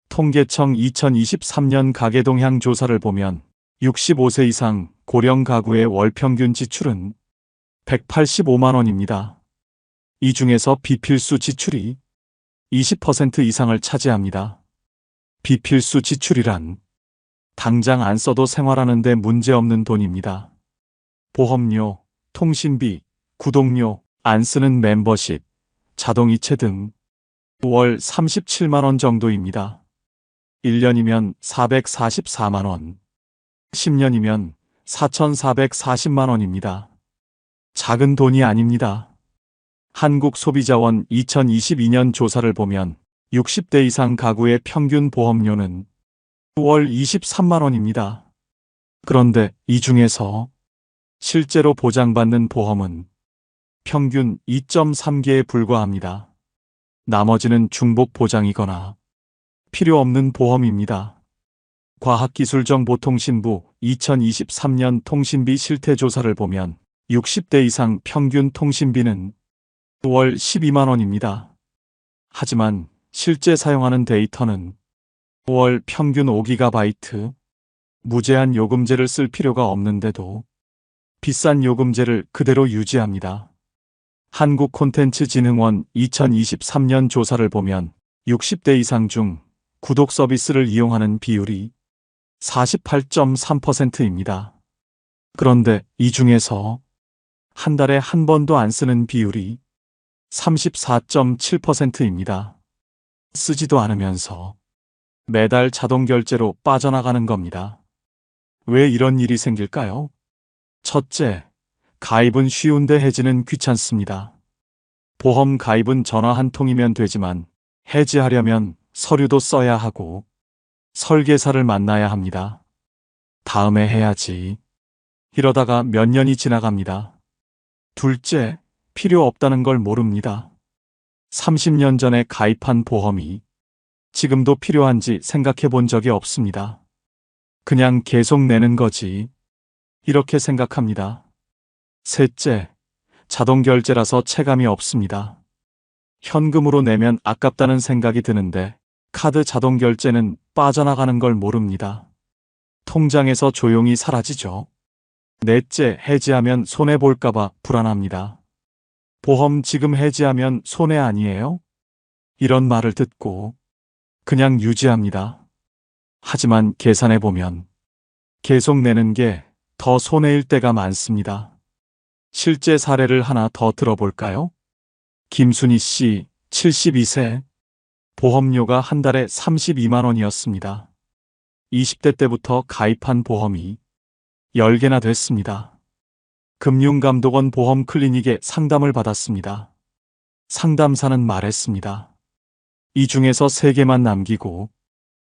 통계청 2023년 가계동향 조사를 보면 65세 이상 고령 가구의 월 평균 지출은 185만 원입니다. 이 중에서 비필수 지출이 20% 이상을 차지합니다. 비필수 지출이란 당장 안 써도 생활하는데 문제없는 돈입니다. 보험료, 통신비, 구독료, 안 쓰는 멤버십, 자동이체 등 월 37만 원 정도입니다. 1년이면 444만 원, 10년이면 4,440만 원입니다. 작은 돈이 아닙니다. 한국소비자원 2022년 조사를 보면 60대 이상 가구의 평균 보험료는 월 23만 원입니다. 그런데 이 중에서 실제로 보장받는 보험은 평균 2.3개에 불과합니다. 나머지는 중복 보장이거나 필요 없는 보험입니다. 과학기술정보통신부 2023년 통신비 실태조사를 보면 60대 이상 평균 통신비는 월 12만 원입니다. 하지만 실제 사용하는 데이터는 월 평균 5GB, 무제한 요금제를 쓸 필요가 없는데도 비싼 요금제를 그대로 유지합니다. 한국콘텐츠진흥원 2023년 조사를 보면 60대 이상 중 구독 서비스를 이용하는 비율이 48.3%입니다. 그런데 이 중에서 한 달에 한 번도 안 쓰는 비율이 34.7%입니다. 쓰지도 않으면서 매달 자동 결제로 빠져나가는 겁니다. 왜 이런 일이 생길까요? 첫째, 가입은 쉬운데 해지는 귀찮습니다. 보험 가입은 전화 한 통이면 되지만 해지하려면 서류도 써야 하고 설계사를 만나야 합니다. 다음에 해야지. 이러다가 몇 년이 지나갑니다. 둘째, 필요 없다는 걸 모릅니다. 30년 전에 가입한 보험이 지금도 필요한지 생각해 본 적이 없습니다. 그냥 계속 내는 거지. 이렇게 생각합니다. 셋째, 자동 결제라서 체감이 없습니다. 현금으로 내면 아깝다는 생각이 드는데 카드 자동 결제는 빠져나가는 걸 모릅니다. 통장에서 조용히 사라지죠. 넷째, 해지하면 손해볼까봐 불안합니다. 보험 지금 해지하면 손해 아니에요? 이런 말을 듣고 그냥 유지합니다. 하지만 계산해보면 계속 내는 게 더 손해일 때가 많습니다. 실제 사례를 하나 더 들어볼까요? 김순희 씨, 72세. 보험료가 한 달에 32만 원이었습니다. 20대 때부터 가입한 보험이 10개나 됐습니다. 금융감독원 보험 클리닉에 상담을 받았습니다. 상담사는 말했습니다. 이 중에서 3개만 남기고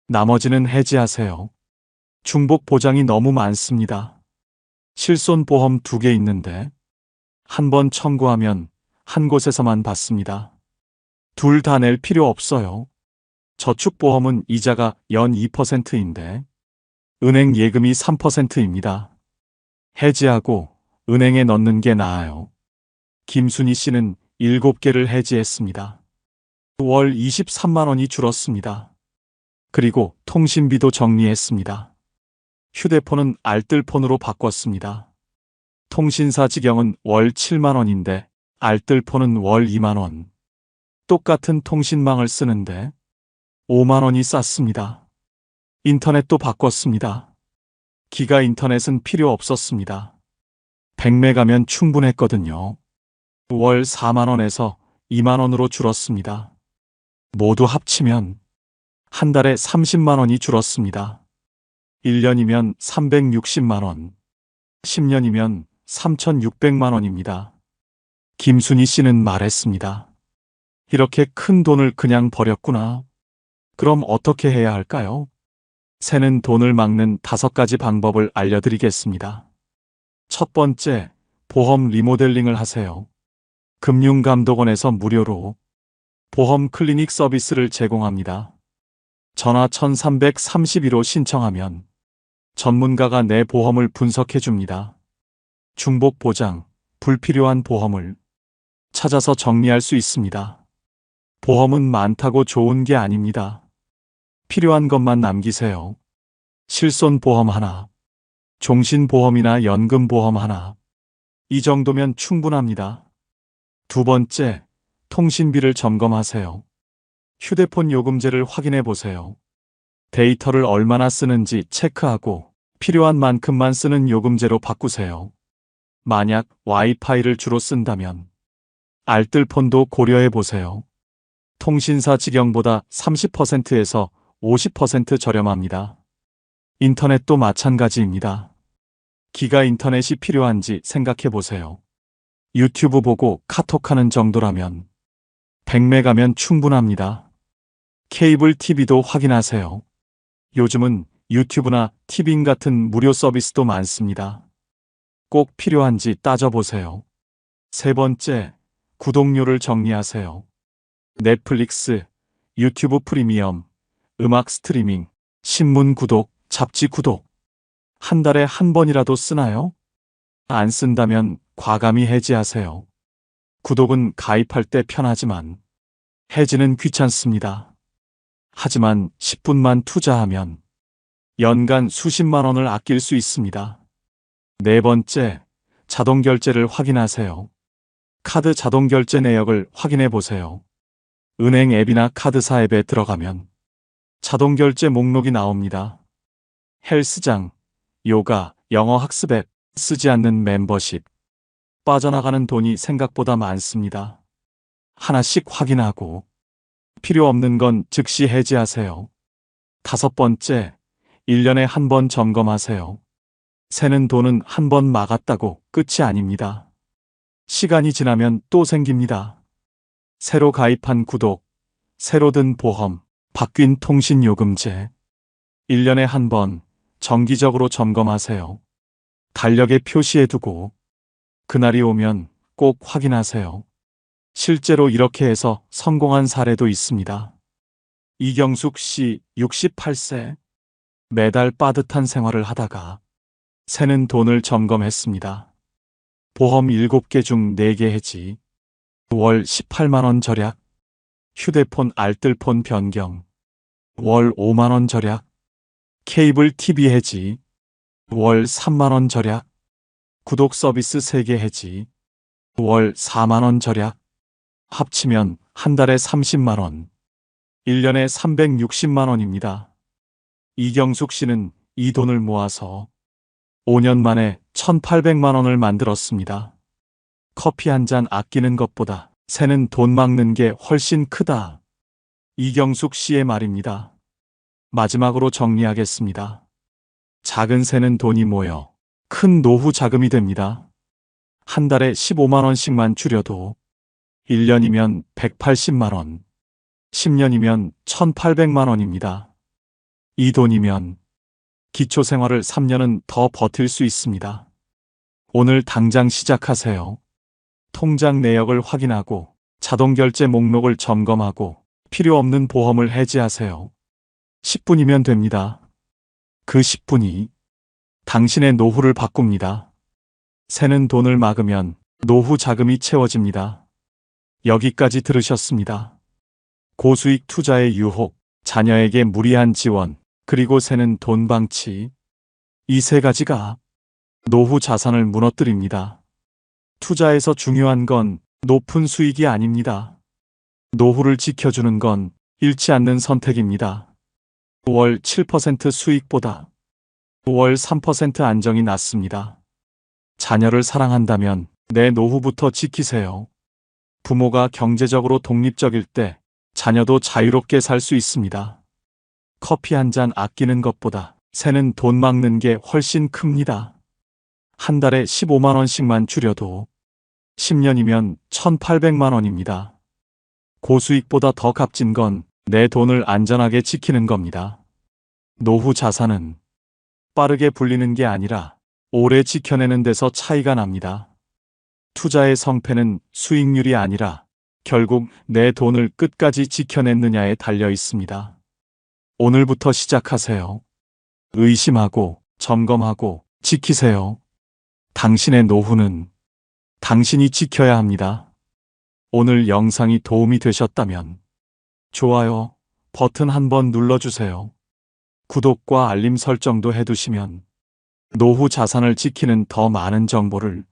나머지는 해지하세요. 중복 보장이 너무 많습니다. 실손보험 2개 있는데 한 번 청구하면 한 곳에서만 받습니다. 둘 다 낼 필요 없어요. 저축보험은 이자가 연 2%인데 은행 예금이 3%입니다. 해지하고 은행에 넣는 게 나아요. 김순희 씨는 7개를 해지했습니다. 월 23만 원이 줄었습니다. 그리고 통신비도 정리했습니다. 휴대폰은 알뜰폰으로 바꿨습니다. 통신사 직영은 월 7만 원인데 알뜰폰은 월 2만 원. 똑같은 통신망을 쓰는데 5만 원이 쌌습니다. 인터넷도 바꿨습니다. 기가 인터넷은 필요 없었습니다. 100메가면 충분했거든요. 월 4만 원에서 2만 원으로 줄었습니다. 모두 합치면 한 달에 30만 원이 줄었습니다. 1년이면 360만 원, 10년이면 3,600만 원입니다. 김순희 씨는 말했습니다. 이렇게 큰 돈을 그냥 버렸구나. 그럼 어떻게 해야 할까요? 새는 돈을 막는 5가지 방법을 알려드리겠습니다. 첫 번째, 보험 리모델링을 하세요. 금융감독원에서 무료로 보험 클리닉 서비스를 제공합니다. 전화 1332로 신청하면 전문가가 내 보험을 분석해 줍니다. 중복 보장, 불필요한 보험을 찾아서 정리할 수 있습니다. 보험은 많다고 좋은 게 아닙니다. 필요한 것만 남기세요. 실손보험 하나, 종신보험이나 연금보험 하나. 이 정도면 충분합니다. 두 번째, 통신비를 점검하세요. 휴대폰 요금제를 확인해 보세요. 데이터를 얼마나 쓰는지 체크하고 필요한 만큼만 쓰는 요금제로 바꾸세요. 만약 와이파이를 주로 쓴다면 알뜰폰도 고려해 보세요. 통신사 직영보다 30%에서 50% 저렴합니다. 인터넷도 마찬가지입니다. 기가 인터넷이 필요한지 생각해 보세요. 유튜브 보고 카톡하는 정도라면 100메가면 충분합니다. 케이블 TV도 확인하세요. 요즘은 유튜브나 티빙 같은 무료 서비스도 많습니다. 꼭 필요한지 따져보세요. 세 번째, 구독료를 정리하세요. 넷플릭스, 유튜브 프리미엄, 음악 스트리밍, 신문 구독, 잡지 구독. 한 달에 한 번이라도 쓰나요? 안 쓴다면 과감히 해지하세요. 구독은 가입할 때 편하지만 해지는 귀찮습니다. 하지만 10분만 투자하면 연간 수십만 원을 아낄 수 있습니다. 네 번째, 자동 결제를 확인하세요. 카드 자동 결제 내역을 확인해 보세요. 은행 앱이나 카드사 앱에 들어가면 자동 결제 목록이 나옵니다. 헬스장, 요가, 영어 학습 앱, 쓰지 않는 멤버십. 빠져나가는 돈이 생각보다 많습니다. 하나씩 확인하고 필요 없는 건 즉시 해지하세요. 다섯 번째, 1년에 한 번 점검하세요. 새는 돈은 한 번 막았다고 끝이 아닙니다. 시간이 지나면 또 생깁니다. 새로 가입한 구독, 새로 든 보험, 바뀐 통신요금제. 1년에 한 번 정기적으로 점검하세요. 달력에 표시해두고 그날이 오면 꼭 확인하세요. 실제로 이렇게 해서 성공한 사례도 있습니다. 이경숙 씨 68세. 매달 빠듯한 생활을 하다가 새는 돈을 점검했습니다. 보험 7개 중 4개 해지. 월 18만 원 절약. 휴대폰 알뜰폰 변경. 월 5만 원 절약. 케이블 TV 해지. 월 3만 원 절약. 구독 서비스 3개 해지. 월 4만 원 절약. 합치면 한 달에 30만 원. 1년에 360만 원입니다. 이경숙 씨는 이 돈을 모아서 5년 만에 1,800만 원을 만들었습니다. 커피 한 잔 아끼는 것보다 새는 돈 막는 게 훨씬 크다. 이경숙 씨의 말입니다. 마지막으로 정리하겠습니다. 작은 새는 돈이 모여 큰 노후 자금이 됩니다. 한 달에 15만 원씩만 줄여도 1년이면 180만 원, 10년이면 1,800만 원입니다. 이 돈이면 기초생활을 3년은 더 버틸 수 있습니다. 오늘 당장 시작하세요. 통장 내역을 확인하고 자동 결제 목록을 점검하고 필요 없는 보험을 해지하세요. 10분이면 됩니다. 그 10분이 당신의 노후를 바꿉니다. 새는 돈을 막으면 노후 자금이 채워집니다. 여기까지 들으셨습니다. 고수익 투자의 유혹, 자녀에게 무리한 지원, 그리고 새는 돈 방치. 이 세 가지가 노후 자산을 무너뜨립니다. 투자에서 중요한 건 높은 수익이 아닙니다. 노후를 지켜주는 건 잃지 않는 선택입니다. 월 7% 수익보다 월 3% 안정이 낫습니다. 자녀를 사랑한다면 내 노후부터 지키세요. 부모가 경제적으로 독립적일 때 자녀도 자유롭게 살 수 있습니다. 커피 한 잔 아끼는 것보다 새는 돈 막는 게 훨씬 큽니다. 한 달에 15만 원씩만 줄여도 10년이면 1,800만 원입니다. 고수익보다 더 값진 건 내 돈을 안전하게 지키는 겁니다. 노후 자산은 빠르게 불리는 게 아니라 오래 지켜내는 데서 차이가 납니다. 투자의 성패는 수익률이 아니라 결국 내 돈을 끝까지 지켜냈느냐에 달려 있습니다. 오늘부터 시작하세요. 의심하고 점검하고 지키세요. 당신의 노후는 당신이 지켜야 합니다. 오늘 영상이 도움이 되셨다면 좋아요 버튼 한번 눌러주세요. 구독과 알림 설정도 해두시면 노후 자산을 지키는 더 많은 정보를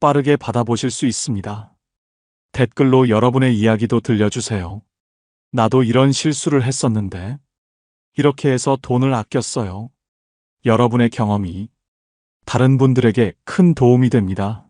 빠르게 받아보실 수 있습니다. 댓글로 여러분의 이야기도 들려주세요. 나도 이런 실수를 했었는데 이렇게 해서 돈을 아꼈어요. 여러분의 경험이 다른 분들에게 큰 도움이 됩니다.